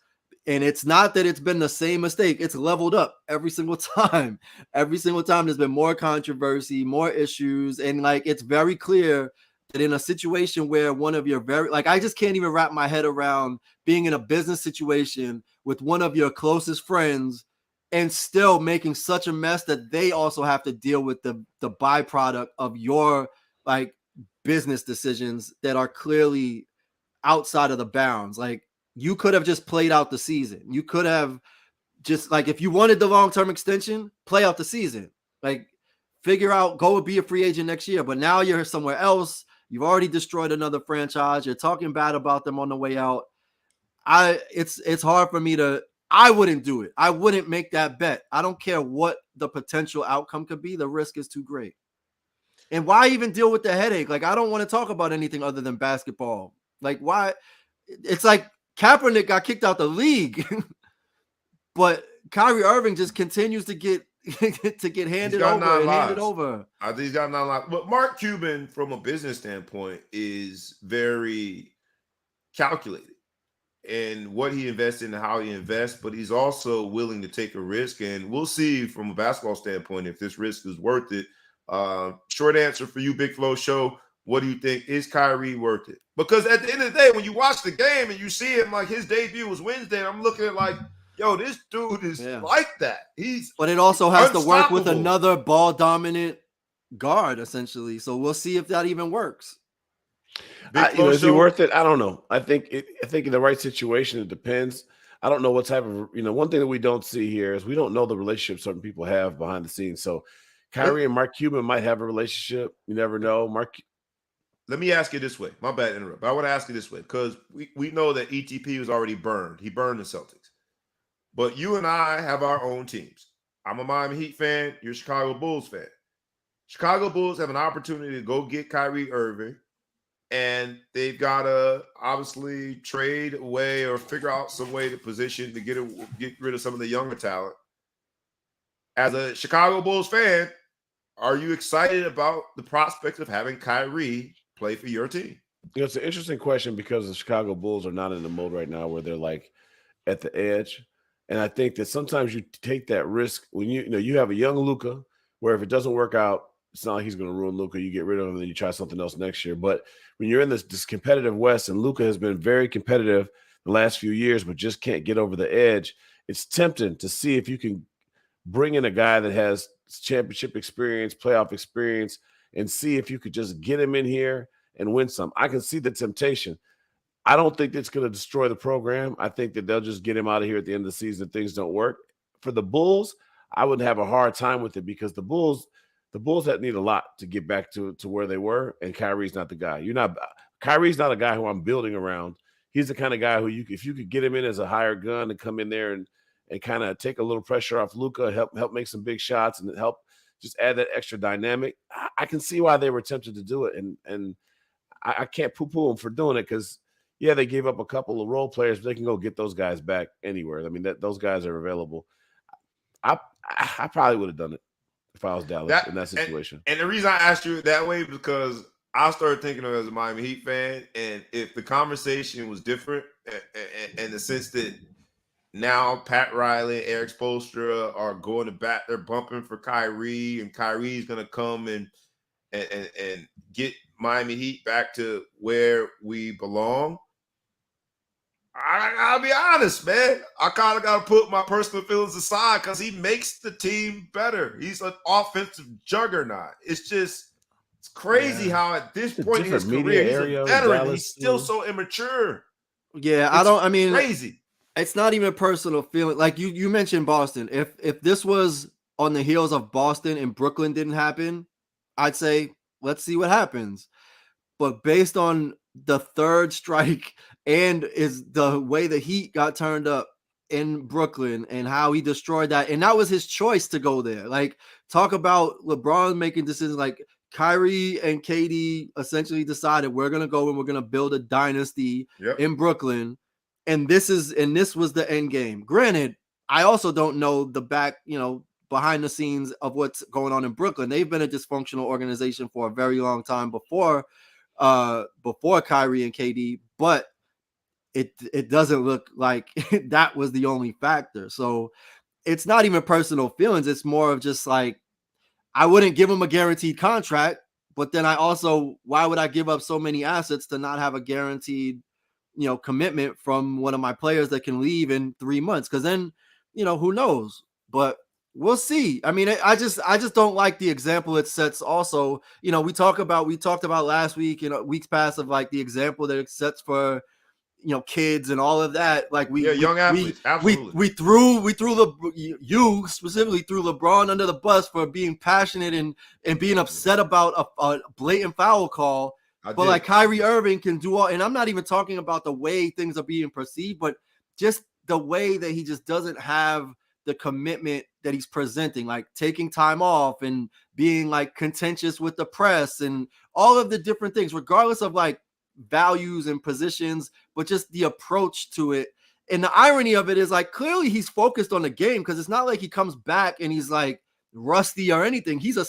And it's not that it's been the same mistake. It's leveled up every single time. Every single time there's been more controversy, more issues. And it's very clear that in a situation where one of your I just can't even wrap my head around being in a business situation with one of your closest friends and still making such a mess that they also have to deal with the byproduct of your business decisions that are clearly outside of the bounds. You could have just played out the season. You could have just if you wanted the long-term extension, play out the season. Figure out, go be a free agent next year. But now you're somewhere else. You've already destroyed another franchise. You're talking bad about them on the way out. It's hard for me to. I wouldn't do it. I wouldn't make that bet. I don't care what the potential outcome could be. The risk is too great. And why even deal with the headache? I don't want to talk about anything other than basketball. Why? It's Kaepernick got kicked out the league, but Kyrie Irving just continues to get handed over. I think he's got 9 lives. But Mark Cuban, from a business standpoint, is very calculated. and what he invests in and how he invests, but he's also willing to take a risk. And we'll see from a basketball standpoint if this risk is worth it. Short answer for you, Big Flow Show. What do you think? Is Kyrie worth it? Because at the end of the day, when you watch the game and you see him, like his debut was Wednesday, I'm looking at like, yo, this dude is like that. But it also has to work with unstoppable. another ball dominant guard, essentially. So we'll see if that even works. Is he worth it? I don't know. I think in the right situation, it depends. I don't know what type of, one thing that we don't see here is we don't know the relationship certain people have behind the scenes. So Kyrie and Mark Cuban might have a relationship. You never know. Let me ask you this way. My bad to interrupt. But I want to ask you this way because we know that ETP was already burned. He burned the Celtics. But you and I have our own teams. I'm a Miami Heat fan. You're a Chicago Bulls fan. Chicago Bulls have an opportunity to go get Kyrie Irving, and they've got to obviously trade away or figure out some way to position to get rid of some of the younger talent. As a Chicago Bulls fan, are you excited about the prospect of having Kyrie play for your team? It's an interesting question because the Chicago Bulls are not in the mode right now where they're like at the edge. And I think that sometimes you take that risk when you have a young Luka, where if it doesn't work out, it's not like he's going to ruin Luka. You get rid of him and then you try something else next year. But when you're in this competitive West, and Luka has been very competitive the last few years, but just can't get over the edge, it's tempting to see if you can bring in a guy that has championship experience, playoff experience, and see if you could just get him in here and win some. I can see the temptation. I don't think it's going to destroy the program. I think that they'll just get him out of here at the end of the season if things don't work. For the Bulls, I would have a hard time with it because the Bulls need a lot to get back to where they were, and Kyrie's not the guy. Kyrie's not a guy who I'm building around. He's the kind of guy who if you could get him in as a hired gun and come in there and kind of take a little pressure off Luka, help make some big shots and help just add that extra dynamic. I can see why they were tempted to do it, and I can't poo-poo them for doing it because, yeah, they gave up a couple of role players, but they can go get those guys back anywhere. I mean, those guys are available. I probably would have done it if I was Dallas in that situation. And the reason I asked you that way because I started thinking of it as a Miami Heat fan, and if the conversation was different in the sense that now Pat Riley, Eric Spoelstra are going to bat, they're bumping for Kyrie, and Kyrie's going to come and get Miami Heat back to where we belong. I'll be honest, man. I kind of got to put my personal feelings aside because he makes the team better. He's an offensive juggernaut. It's crazy how at this point in his career, he's a veteran. He's still so immature. Yeah, crazy. It's not even a personal feeling. Like you mentioned Boston. If this was on the heels of Boston and Brooklyn didn't happen, I'd say, let's see what happens. But based on the third strike and is the way the Heat got turned up in Brooklyn and how he destroyed that. And that was his choice to go there. Like, talk about LeBron making decisions. Like, Kyrie and KD essentially decided we're going to go and we're going to build a dynasty in Brooklyn. And this was the end game. Granted, I also don't know the behind the scenes of what's going on in Brooklyn. They've been a dysfunctional organization for a very long time before Kyrie and KD, but it doesn't look like that was the only factor. So it's not even personal feelings. It's more of just like, I wouldn't give him a guaranteed contract, but then why would I give up so many assets to not have a guaranteed, commitment from one of my players that can leave in 3 months? Because then, who knows? But we'll see. I mean, I just don't like the example it sets. Also, we talked about last week, weeks past, of like the example that it sets for, kids and all of that. Like young athletes. Absolutely. You specifically threw LeBron under the bus for being passionate and being upset about a blatant foul call. But like Kyrie Irving can do all, and I'm not even talking about the way things are being perceived, but just the way that he just doesn't have the commitment that he's presenting, like taking time off and being like contentious with the press and all of the different things, regardless of like values and positions, but just the approach to it. And the irony of it is, like, clearly he's focused on the game, because it's not like he comes back and he's like rusty or anything. He's a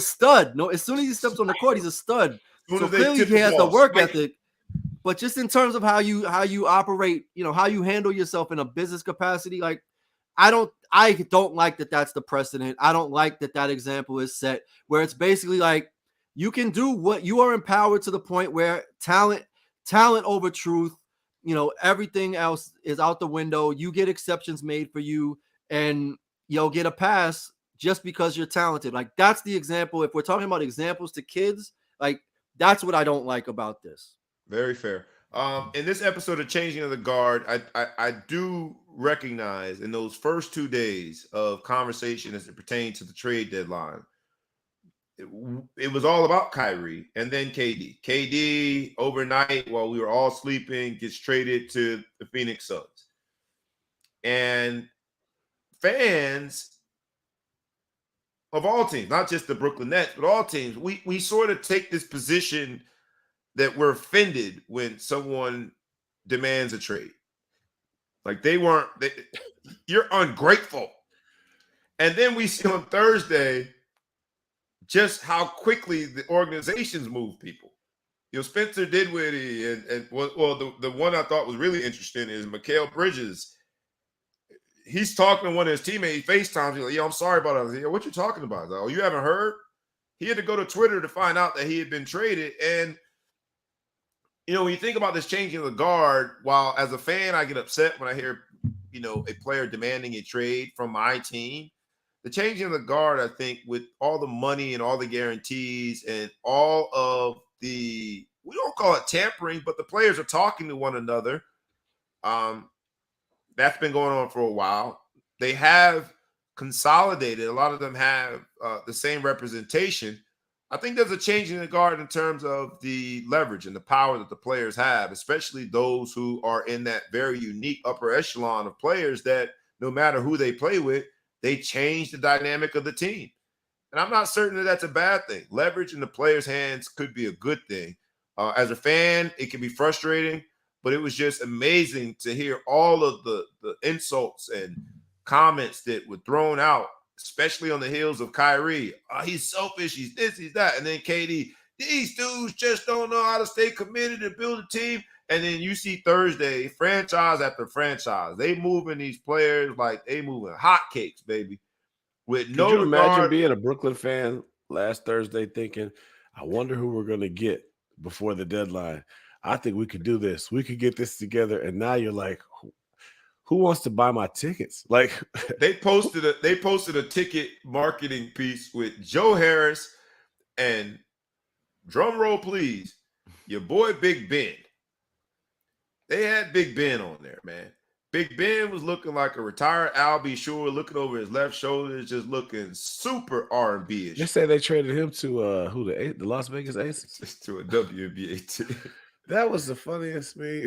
stud. No, as soon as he steps on the court, he's a stud. So clearly he has the work ethic. But just in terms of how you operate, how you handle yourself in a business capacity, like I don't like that that's the precedent. I don't like that example is set where it's basically like you can do what you are empowered to the point where talent over truth, everything else is out the window. You get exceptions made for you and you'll get a pass just because you're talented. Like that's the example. If we're talking about examples to kids, like that's what I don't like about this. Very fair. In this episode of Changing of the Guard, I do recognize in those first 2 days of conversation as it pertains to the trade deadline, it was all about Kyrie and then KD. KD overnight while we were all sleeping gets traded to the Phoenix Suns. And fans of all teams, not just the Brooklyn Nets, but all teams, we sort of take this position that we're offended when someone demands a trade. Like you're ungrateful. And then we see on Thursday just how quickly the organizations move people. Spencer Dinwiddie and the one I thought was really interesting is Mikal Bridges. He's talking to one of his teammates, FaceTimes. He's like, I'm sorry about it. What you talking about? Like, you haven't heard? He had to go to Twitter to find out that he had been traded. And when you think about this changing of the guard, while as a fan, I get upset when I hear, a player demanding a trade from my team. The changing of the guard, I think, with all the money and all the guarantees and all of we don't call it tampering, but the players are talking to one another. That's been going on for a while. They have consolidated. A lot of them have the same representation. I think there's a change in the guard in terms of the leverage and the power that the players have, especially those who are in that very unique upper echelon of players that no matter who they play with, they change the dynamic of the team. And I'm not certain that that's a bad thing. Leverage in the players' hands could be a good thing. As a fan, it can be frustrating, but it was just amazing to hear all of the insults and comments that were thrown out, especially on the heels of Kyrie. He's selfish, he's this, he's that. And then KD, these dudes just don't know how to stay committed and build a team. And then you see Thursday, franchise after franchise, they moving these players like they moving hotcakes, baby. With no Could you imagine regard. being a Brooklyn fan last Thursday thinking, I wonder who we're going to get before the deadline. I think we could do this. We could get this together. And now you're like, who wants to buy my tickets? Like they posted a ticket marketing piece with Joe Harris and, drum roll please, your boy Big Ben. They had Big Ben on there, man. Big Ben was looking like a retired Al B. Sure, looking over his left shoulder, just looking super R&B-ish. They say they traded him to the Las Vegas Aces? To a WNBA team. That was the funniest me.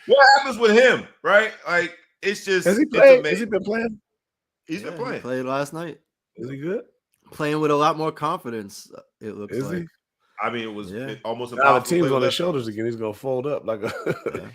What happens with him, right? Like, it's just. Has he played? Has he been playing? He's been playing. He played last night. Is he good? Playing with a lot more confidence, it looks like. He? I mean, it was almost impossible. Now the team's on his shoulders again. He's gonna fold up like a. Yeah.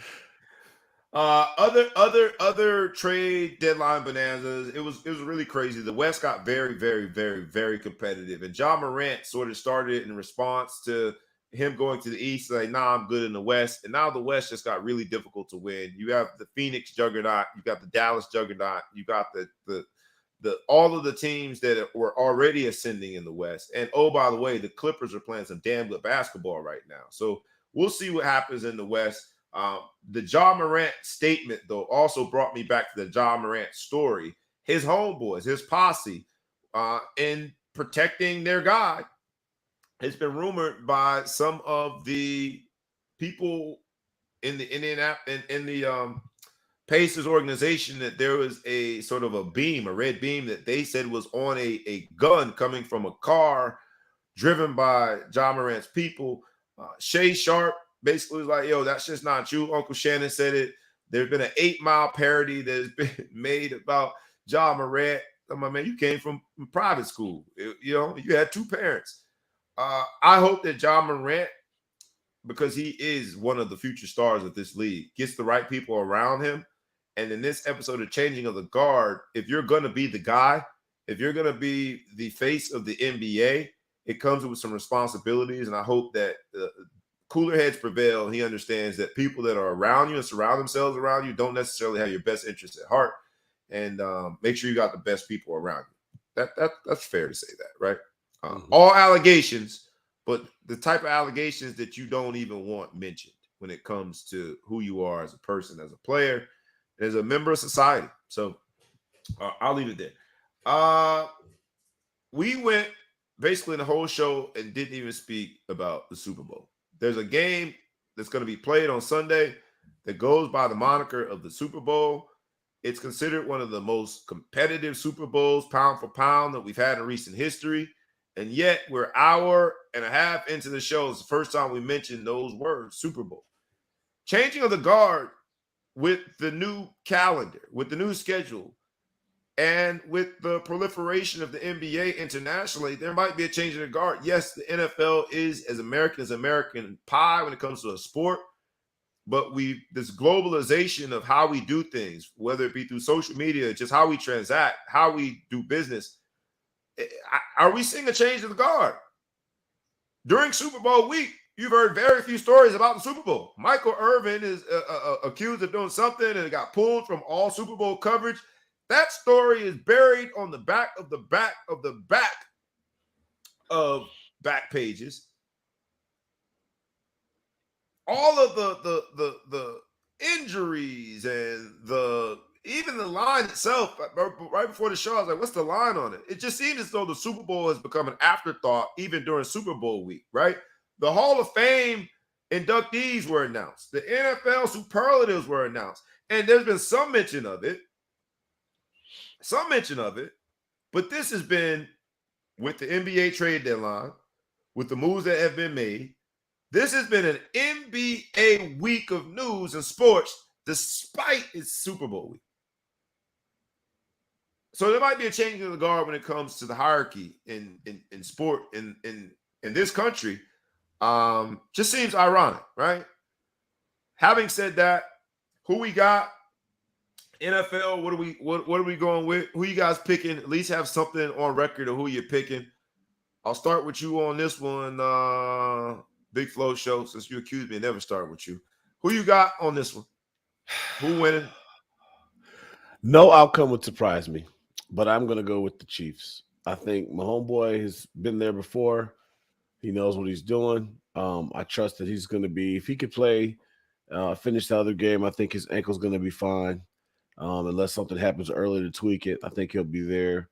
Other trade deadline bonanzas. It was really crazy. The West got very, very, very, very competitive, and Ja Morant sort of started in response to him going to the East, like, nah, I'm good in the West. And now the West just got really difficult to win. You have the Phoenix juggernaut, you got the Dallas juggernaut, you got the all of the teams that were already ascending in the West. And oh, by the way, the Clippers are playing some damn good basketball right now. So we'll see what happens in the West. The Ja Morant statement, though, also brought me back to the Ja Morant story. His homeboys, his posse, in protecting their guy. It's been rumored by some of the people in the Pacers organization that there was a sort of a red beam that they said was on a gun coming from a car driven by Ja Morant's people. Shay Sharp basically was like, yo, that's just not you. Uncle Shannon said it. There's been an 8 Mile parody that has been made about Ja Morant. I'm like, man, you came from private school. You had 2 parents. I hope that Ja Morant, because he is one of the future stars of this league, gets the right people around him. And in this episode of Changing of the Guard, if you're going to be the guy, if you're going to be the face of the NBA, it comes with some responsibilities. And I hope that cooler heads prevail, and he understands that people that are around you and surround themselves around you don't necessarily have your best interests at heart. And make sure you got the best people around you. That's fair to say that, right? All allegations, but the type of allegations that you don't even want mentioned when it comes to who you are as a person, as a player, as a member of society. So I'll leave it there. We went basically the whole show and didn't even speak about the Super Bowl. There's a game that's going to be played on Sunday that goes by the moniker of the Super Bowl. It's considered one of the most competitive Super Bowls, pound for pound, that we've had in recent history. And yet we're an hour and a half into the show. It's the first time we mentioned those words, Super Bowl. Changing of the guard with the new calendar, with the new schedule, and with the proliferation of the NBA internationally, there might be a change in the guard. Yes, the NFL is as American pie when it comes to a sport, but this globalization of how we do things, whether it be through social media, just how we transact, how we do business. Are we seeing a change in the guard? During Super Bowl week, you've heard very few stories about the Super Bowl. Michael Irvin is accused of doing something and it got pulled from all Super Bowl coverage. That story is buried on the back of the back of the back of back pages. All of the injuries and even the line itself, right before the show, I was like, what's the line on it? It just seems as though the Super Bowl has become an afterthought even during Super Bowl week, right? The Hall of Fame inductees were announced. The NFL superlatives were announced. And there's been some mention of it, but this has been with the NBA trade deadline, with the moves that have been made. This has been an NBA week of news and sports despite its Super Bowl week. So there might be a change in the guard when it comes to the hierarchy in sport in this country. Just seems ironic, right? Having said that, who we got? NFL, what are we going with? Who you guys picking? At least have something on record of who you're picking. I'll start with you on this one, Big Flow Show, since you accused me of never starting with you. Who you got on this one? Who winning? No outcome would surprise me, but I'm going to go with the Chiefs. I think my homeboy has been there before. He knows what he's doing. I trust that he's going to be, if he could play, finish the other game, I think his ankle's going to be fine. Unless something happens early to tweak it, I think he'll be there.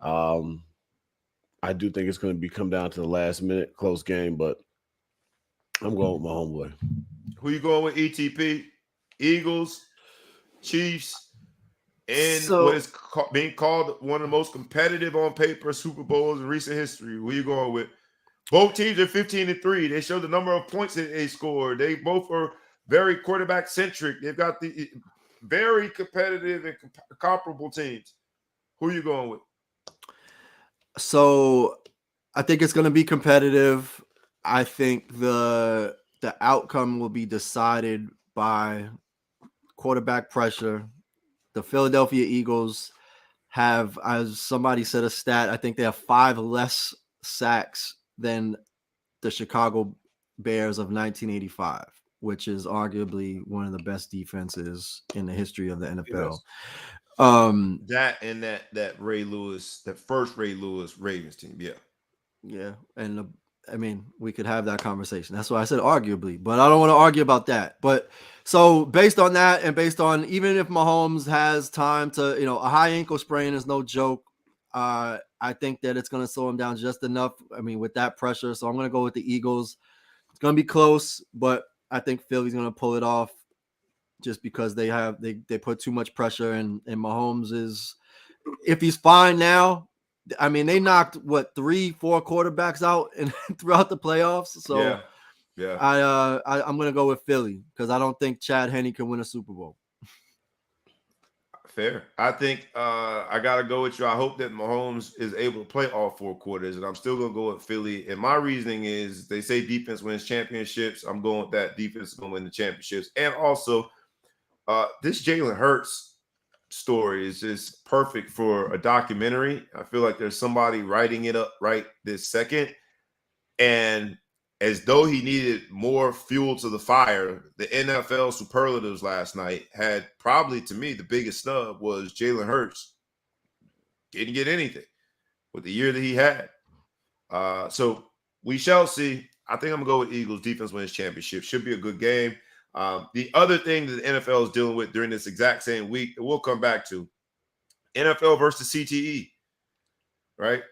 I do think it's going to come down to the last minute, close game, but I'm going with my homeboy. Who you going with, ETP? Eagles, Chiefs, and what is being called one of the most competitive on paper Super Bowls in recent history. Who you going with? Both teams are 15-3. They show the number of points that they scored. They both are very quarterback centric. They've got the very competitive and comparable teams. Who are you going with? So I think it's going to be competitive. I think the outcome will be decided by quarterback pressure. The Philadelphia Eagles have, as somebody said a stat, I think they have 5 less sacks than the Chicago Bears of 1985, which is arguably one of the best defenses in the history of the NFL. That and that Ray Lewis, that first Ray Lewis Ravens team, yeah, and I mean, we could have that conversation. That's why I said arguably, but I don't want to argue about that. But so based on that, and based on even if Mahomes has time to, a high ankle sprain is no joke. I think that it's going to slow him down just enough. I mean, with that pressure, so I'm going to go with the Eagles. It's going to be close, but I think Philly's going to pull it off just because they put too much pressure, and Mahomes is, if he's fine now. I mean, they knocked 3-4 quarterbacks out throughout the playoffs. So yeah. I'm gonna go with Philly because I don't think Chad Henne can win a Super Bowl. Fair. I think I gotta go with you. I hope that Mahomes is able to play all 4 quarters, and I'm still gonna go with Philly. And my reasoning is they say defense wins championships. I'm going with that. Defense is gonna win the championships. And also, this Jalen Hurts story is just perfect for a documentary. I feel like there's somebody writing it up right this second, and as though he needed more fuel to the fire, the NFL superlatives last night had probably, to me, the biggest snub was Jalen Hurts. Didn't get anything with the year that he had. So we shall see. I think I'm going to go with Eagles. Defense wins championship. Should be a good game. The other thing that the NFL is dealing with during this exact same week that we'll come back to, NFL versus CTE. Right?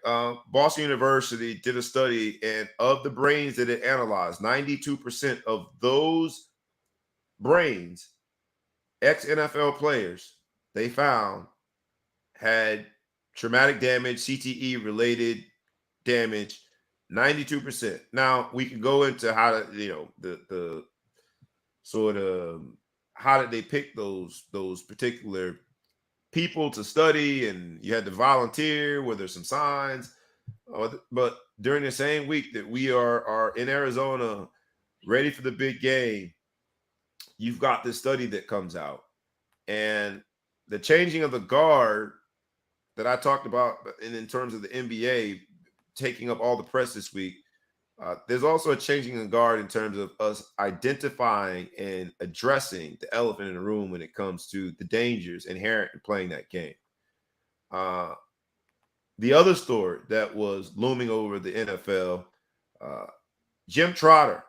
Boston University did a study, and of the brains that it analyzed, 92% of those brains, ex-NFL players, they found had traumatic damage, CTE-related damage, 92%. Now, we can go into how to, the sort of how did they pick those particular people to study, and you had to volunteer. Were there some signs? But during the same week that we are in Arizona, ready for the big game, you've got this study that comes out, and the changing of the guard that I talked about in terms of the NBA taking up all the press this week. There's also a changing of guard in terms of us identifying and addressing the elephant in the room when it comes to the dangers inherent in playing that game. The other story that was looming over the NFL, Jim Trotter,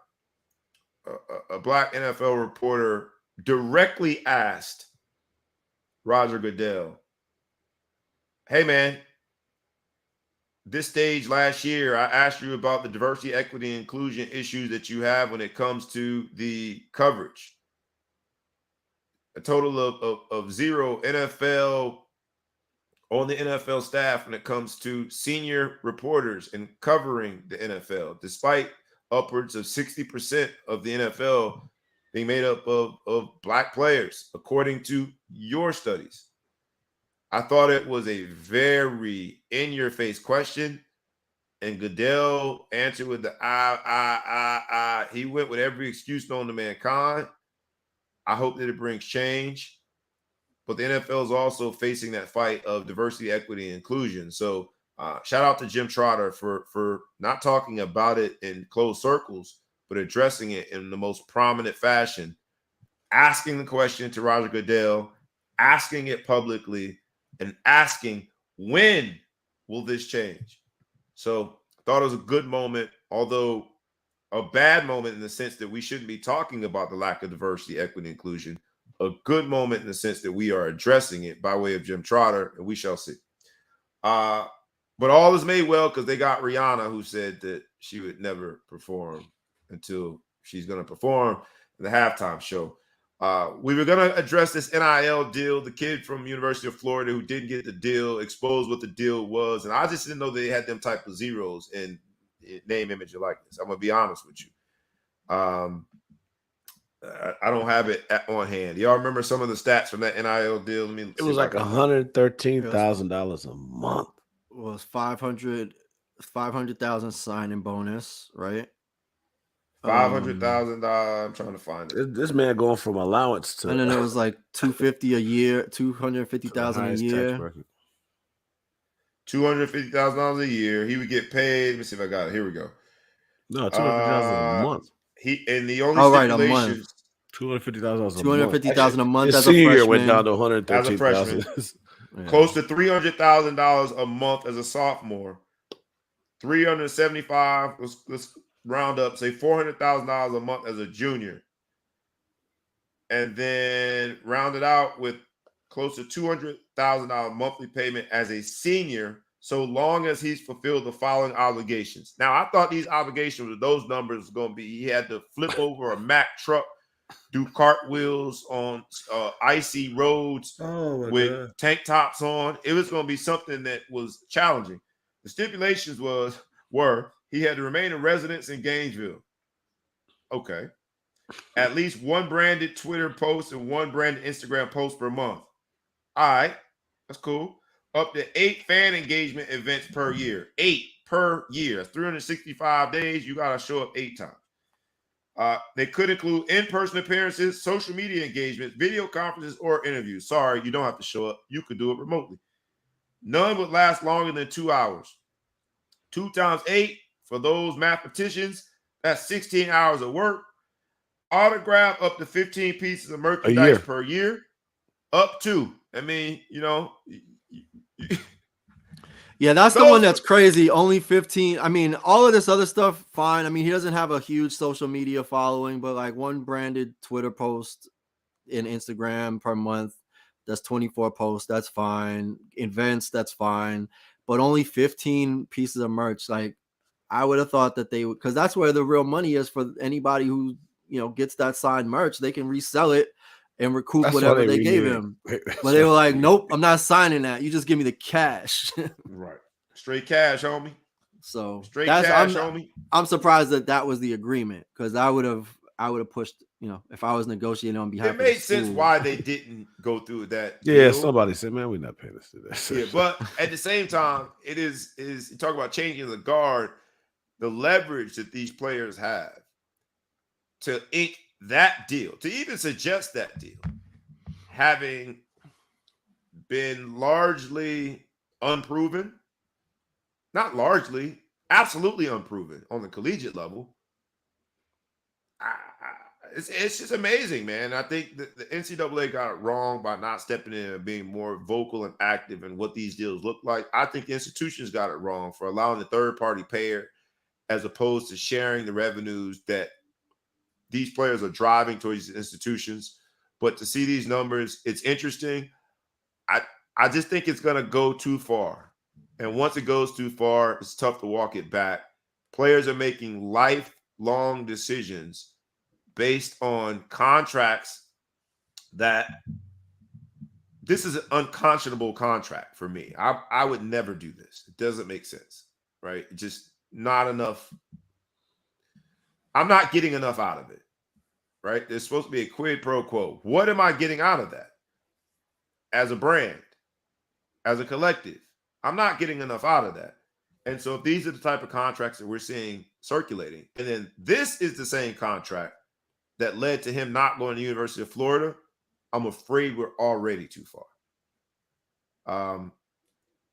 a black NFL reporter, directly asked Roger Goodell, hey, man, this stage last year, I asked you about the diversity, equity, and inclusion issues that you have when it comes to the coverage. A total of 0 NFL on the NFL staff when it comes to senior reporters and covering the NFL, despite upwards of 60% of the NFL being made up of black players, according to your studies. I thought it was a very in-your-face question, and Goodell answered with the He went with every excuse known to mankind. I hope that it brings change, but the NFL is also facing that fight of diversity, equity, and inclusion. So shout out to Jim Trotter for not talking about it in closed circles, but addressing it in the most prominent fashion, asking the question to Roger Goodell, asking it publicly, and asking, when will this change? So I thought it was a good moment, although a bad moment in the sense that we shouldn't be talking about the lack of diversity, equity, inclusion. A good moment in the sense that we are addressing it by way of Jim Trotter, and we shall see. But all is made well because they got Rihanna, who said that she would never perform until she's going to perform in the halftime show. We were going to address this NIL deal. The kid from University of Florida who didn't get the deal exposed what the deal was. And I just didn't know they had them type of zeros in name, image, and likeness. I'm going to be honest with you. I don't have it on hand. Y'all remember some of the stats from that NIL deal? It was like $113,000 a month. It was 500,000 signing bonus, right? $500,000. I'm trying to find it. This man going from allowance to, and then it was like $250 a year, $250,000 a year. $250,000 a year. He would get paid. Let me see if I got it. Here we go. No, $250,000 a month. The only stipulations. $250,000 a month. His as senior a year freshman. went down to $113,000. As a freshman. Close to $300,000 a month as a sophomore. 375. Let's round up. Say $400,000 a month as a junior, and then round it out with close to $200,000 monthly payment as a senior, so long as he's fulfilled the following obligations. Now, I thought these obligations with those numbers was going to be he had to flip over a Mack truck, do cartwheels on icy roads with tank tops on. It was going to be something that was challenging. The stipulations were he had to remain a resident in Gainesville. Okay. At least one branded Twitter post and one branded Instagram post per month. All right. That's cool. Up to 8 fan engagement events per year. 8 per year. That's 365 days. You got to show up 8 times. They could include in-person appearances, social media engagements, video conferences, or interviews. Sorry, you don't have to show up. You could do it remotely. None would last longer than 2 hours. 2 times 8, for those mathematicians, That's 16 hours of work. Autograph up to 15 pieces of merchandise year. per year. Up to. I mean, Yeah, that's the one that's crazy. Only 15. I mean, all of this other stuff, fine. I mean, he doesn't have a huge social media following, but like one branded Twitter post in Instagram per month, that's 24 posts. That's fine. Events, that's fine. But only 15 pieces of merch. Like, I would have thought that they would, because that's where the real money is for anybody who, gets that signed merch. They can resell it and recoup whatever they gave him. But they were like, nope, I'm not signing that. You just give me the cash. Right. Straight cash, homie. So straight cash, homie. I'm surprised that was the agreement, because I would have pushed, if I was negotiating on behalf of the school. It made sense why they didn't go through that. Yeah, somebody said, man, we're not paying us to this. Yeah, but at the same time, it is you talk about changing the guard, the leverage that these players have to ink that deal, to even suggest that deal, having been largely unproven, not largely, absolutely unproven on the collegiate level. It's just amazing, man. I think the NCAA got it wrong by not stepping in and being more vocal and active in what these deals look like. I think the institutions got it wrong for allowing the third-party payer as opposed to sharing the revenues that these players are driving towards these institutions. But to see these numbers, it's interesting. I just think it's going to go too far. And once it goes too far, it's tough to walk it back. Players are making lifelong decisions based on contracts that this is an unconscionable contract for me. I would never do this. It doesn't make sense, right? Just not enough. I'm not getting enough out of it, right? There's supposed to be a quid pro quo. What am I getting out of that? As a brand, as a collective, I'm not getting enough out of that. And so if these are the type of contracts that we're seeing circulating, and then this is the same contract that led to him not going to the University of Florida, I'm afraid we're already too far.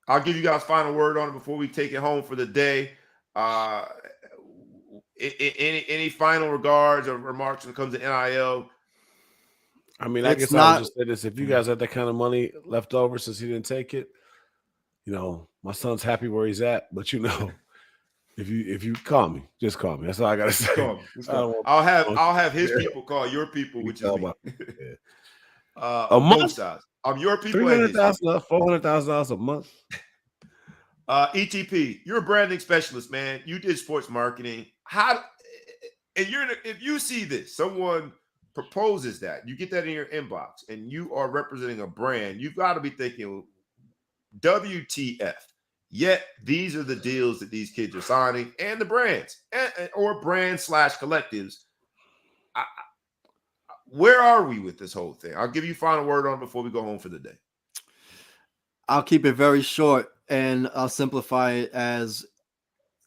I'll give you guys final word on it before we take it home for the day. Any final regards or remarks when it comes to NIL? I mean, I guess I'll just say this. If you guys had that kind of money left over since he didn't take it, my son's happy where he's at. But if you call me, just call me. That's all I gotta say. I'll have his people call your people, which is me. A month. I'm your people. $300,000, $400,000 a month. ETP, you're a branding specialist, man. You did sports marketing. If you see this, someone proposes that, you get that in your inbox, and you are representing a brand, you've got to be thinking, WTF. Yet these are the deals that these kids are signing, and the brands, or brand/collectives. Where are we with this whole thing? I'll give you final word on it before we go home for the day. I'll keep it very short, and I'll simplify it as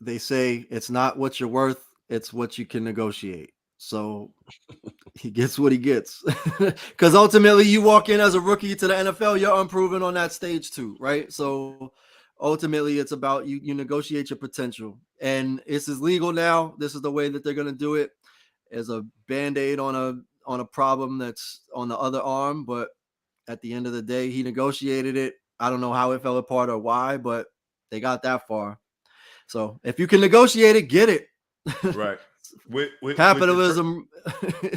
they say, it's not what you're worth, it's what you can negotiate. So he gets what he gets. Because ultimately you walk in as a rookie to the NFL, you're unproven on that stage too, right? So ultimately it's about you negotiate your potential. And this is legal now. This is the way that they're going to do it, as a Band-Aid on a problem that's on the other arm. But at the end of the day, he negotiated it. I don't know how it fell apart or why, but they got that far. So if you can negotiate it, get it. Right. Capitalism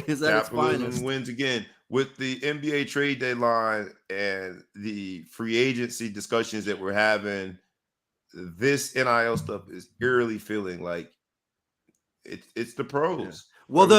is at its finest. Wins again. With the NBA trade deadline and the free agency discussions that we're having, this NIL stuff is eerily feeling like it's the pros. Yeah. Well,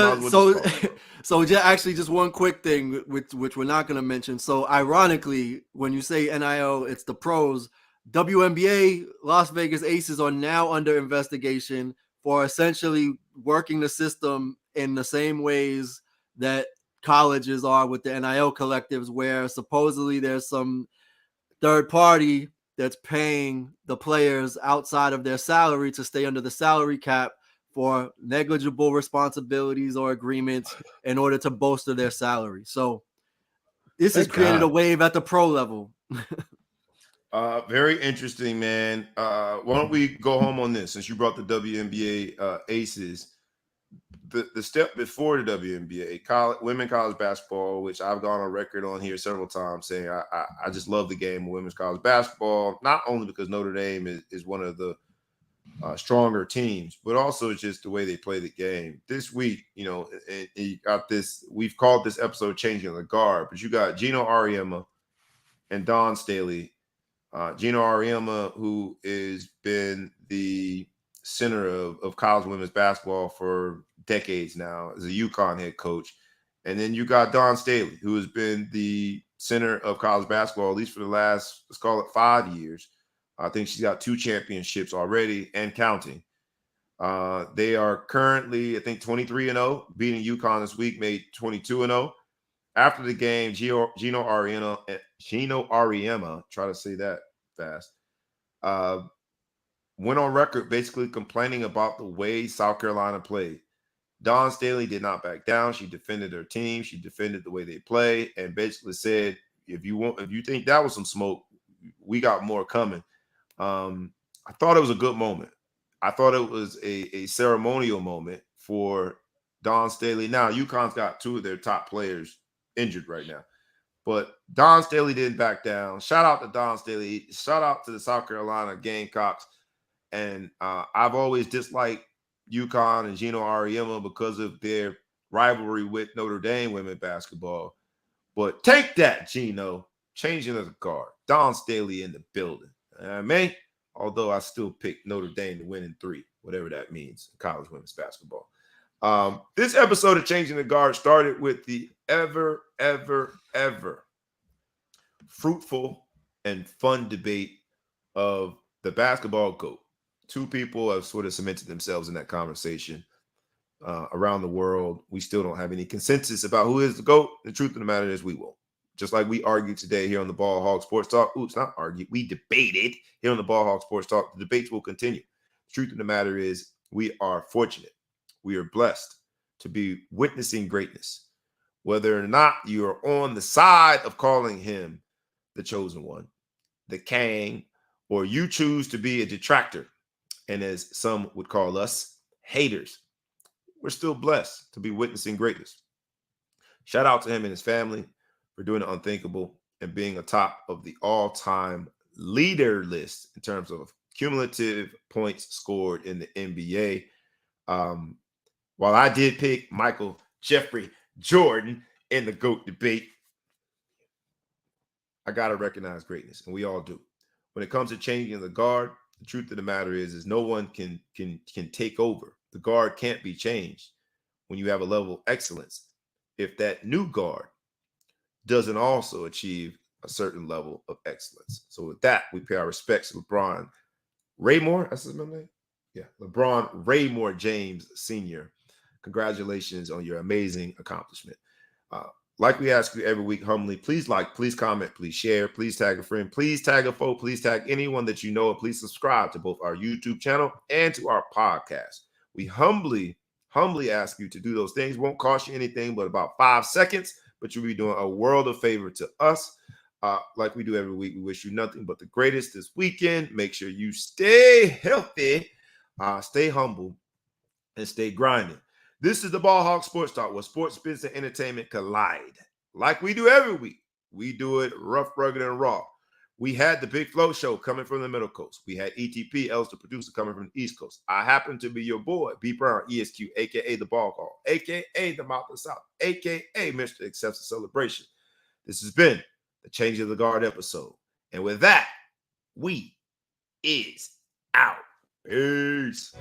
so just one quick thing, which we're not going to mention. So ironically, when you say NIL, it's the pros. WNBA Las Vegas Aces are now under investigation for essentially working the system in the same ways that colleges are with the NIL collectives, where supposedly there's some third party that's paying the players outside of their salary to stay under the salary cap for negligible responsibilities or agreements in order to bolster their salary. So this has created a wave at the pro level. Very interesting, man. Why don't we go home on this, since you brought the WNBA Aces? the step before the WNBA, women college basketball, which I've gone on record on here several times saying I just love the game of women's college basketball, not only because Notre Dame is one of the stronger teams, but also just the way they play the game. This week, and you got this, we've called this episode Changing the Guard, but you got Geno Auriemma and Dawn Staley. Geno Auriemma, who has been the center of college women's basketball for decades now, as a UConn head coach. And then you got Dawn Staley, who has been the center of college basketball, at least for the last, let's call it 5 years. I think she's got 2 championships already and counting. They are currently, I think, 23-0, beating UConn this week, made 22-0. After the game, Geno Auriemma, try to say that fast, went on record basically complaining about the way South Carolina played. Dawn Staley did not back down. She defended her team. She defended the way they play, and basically said, if you think that was some smoke, we got more coming. I thought it was a good moment. I thought it was a ceremonial moment for Dawn Staley. Now, UConn's got 2 of their top players injured right now, but Dawn Staley didn't back down. Shout out to Dawn Staley. Shout out to the South Carolina Gamecocks. And I've always disliked UConn and Geno Auriemma because of their rivalry with Notre Dame women basketball. But take that, Geno. Changing of the guard. Dawn Staley in the building. Although I still pick Notre Dame to win in 3, whatever that means, in college women's basketball. This episode of Changing the Guard started with the ever fruitful and fun debate of the basketball GOAT. 2 people have sort of cemented themselves in that conversation around the world. We still don't have any consensus about who is the GOAT. The truth of the matter is we won't. Just like we argued today here on the Ball Hog Sports Talk. Oops, not argued. We debated here on the Ball Hog Sports Talk. The debates will continue. The truth of the matter is we are fortunate. We are blessed to be witnessing greatness. Whether or not you are on the side of calling him the chosen one, the king, or you choose to be a detractor, and as some would call us, haters, we're still blessed to be witnessing greatness. Shout out to him and his family for doing the unthinkable and being atop of the all-time leader list in terms of cumulative points scored in the NBA. While I did pick Michael Jeffrey Jordan in the GOAT debate, I got to recognize greatness, and we all do. When it comes to changing the guard, the truth of the matter is no one can take over. The guard can't be changed when you have a level of excellence if that new guard doesn't also achieve a certain level of excellence. So with that, we pay our respects to LeBron Raymore. That's his name? Yeah, LeBron Raymore James Sr. Congratulations on your amazing accomplishment. Like we ask you every week, humbly, please like, please comment, please share, please tag a friend, please tag a foe, please tag anyone that you know, and please subscribe to both our YouTube channel and to our podcast. We humbly ask you to do those things. Won't cost you anything but about 5 seconds, but you'll be doing a world of favor to us. Like we do every week, we wish you nothing but the greatest this weekend. Make sure you stay healthy, stay humble, and stay grinding. This is the Ball Hog Sports Talk, where sports, business, and entertainment collide. Like we do every week, we do it rough, rugged, and raw. We had the Big Flow Show coming from the Middle Coast. We had ETP, Els the producer, coming from the East Coast. I happen to be your boy, B. Brown, ESQ, a.k.a. the Ball Hog, a.k.a. the Mouth of the South, a.k.a. Mr. Accepts the Celebration. This has been the Change of the Guard episode. And with that, we is out. Peace.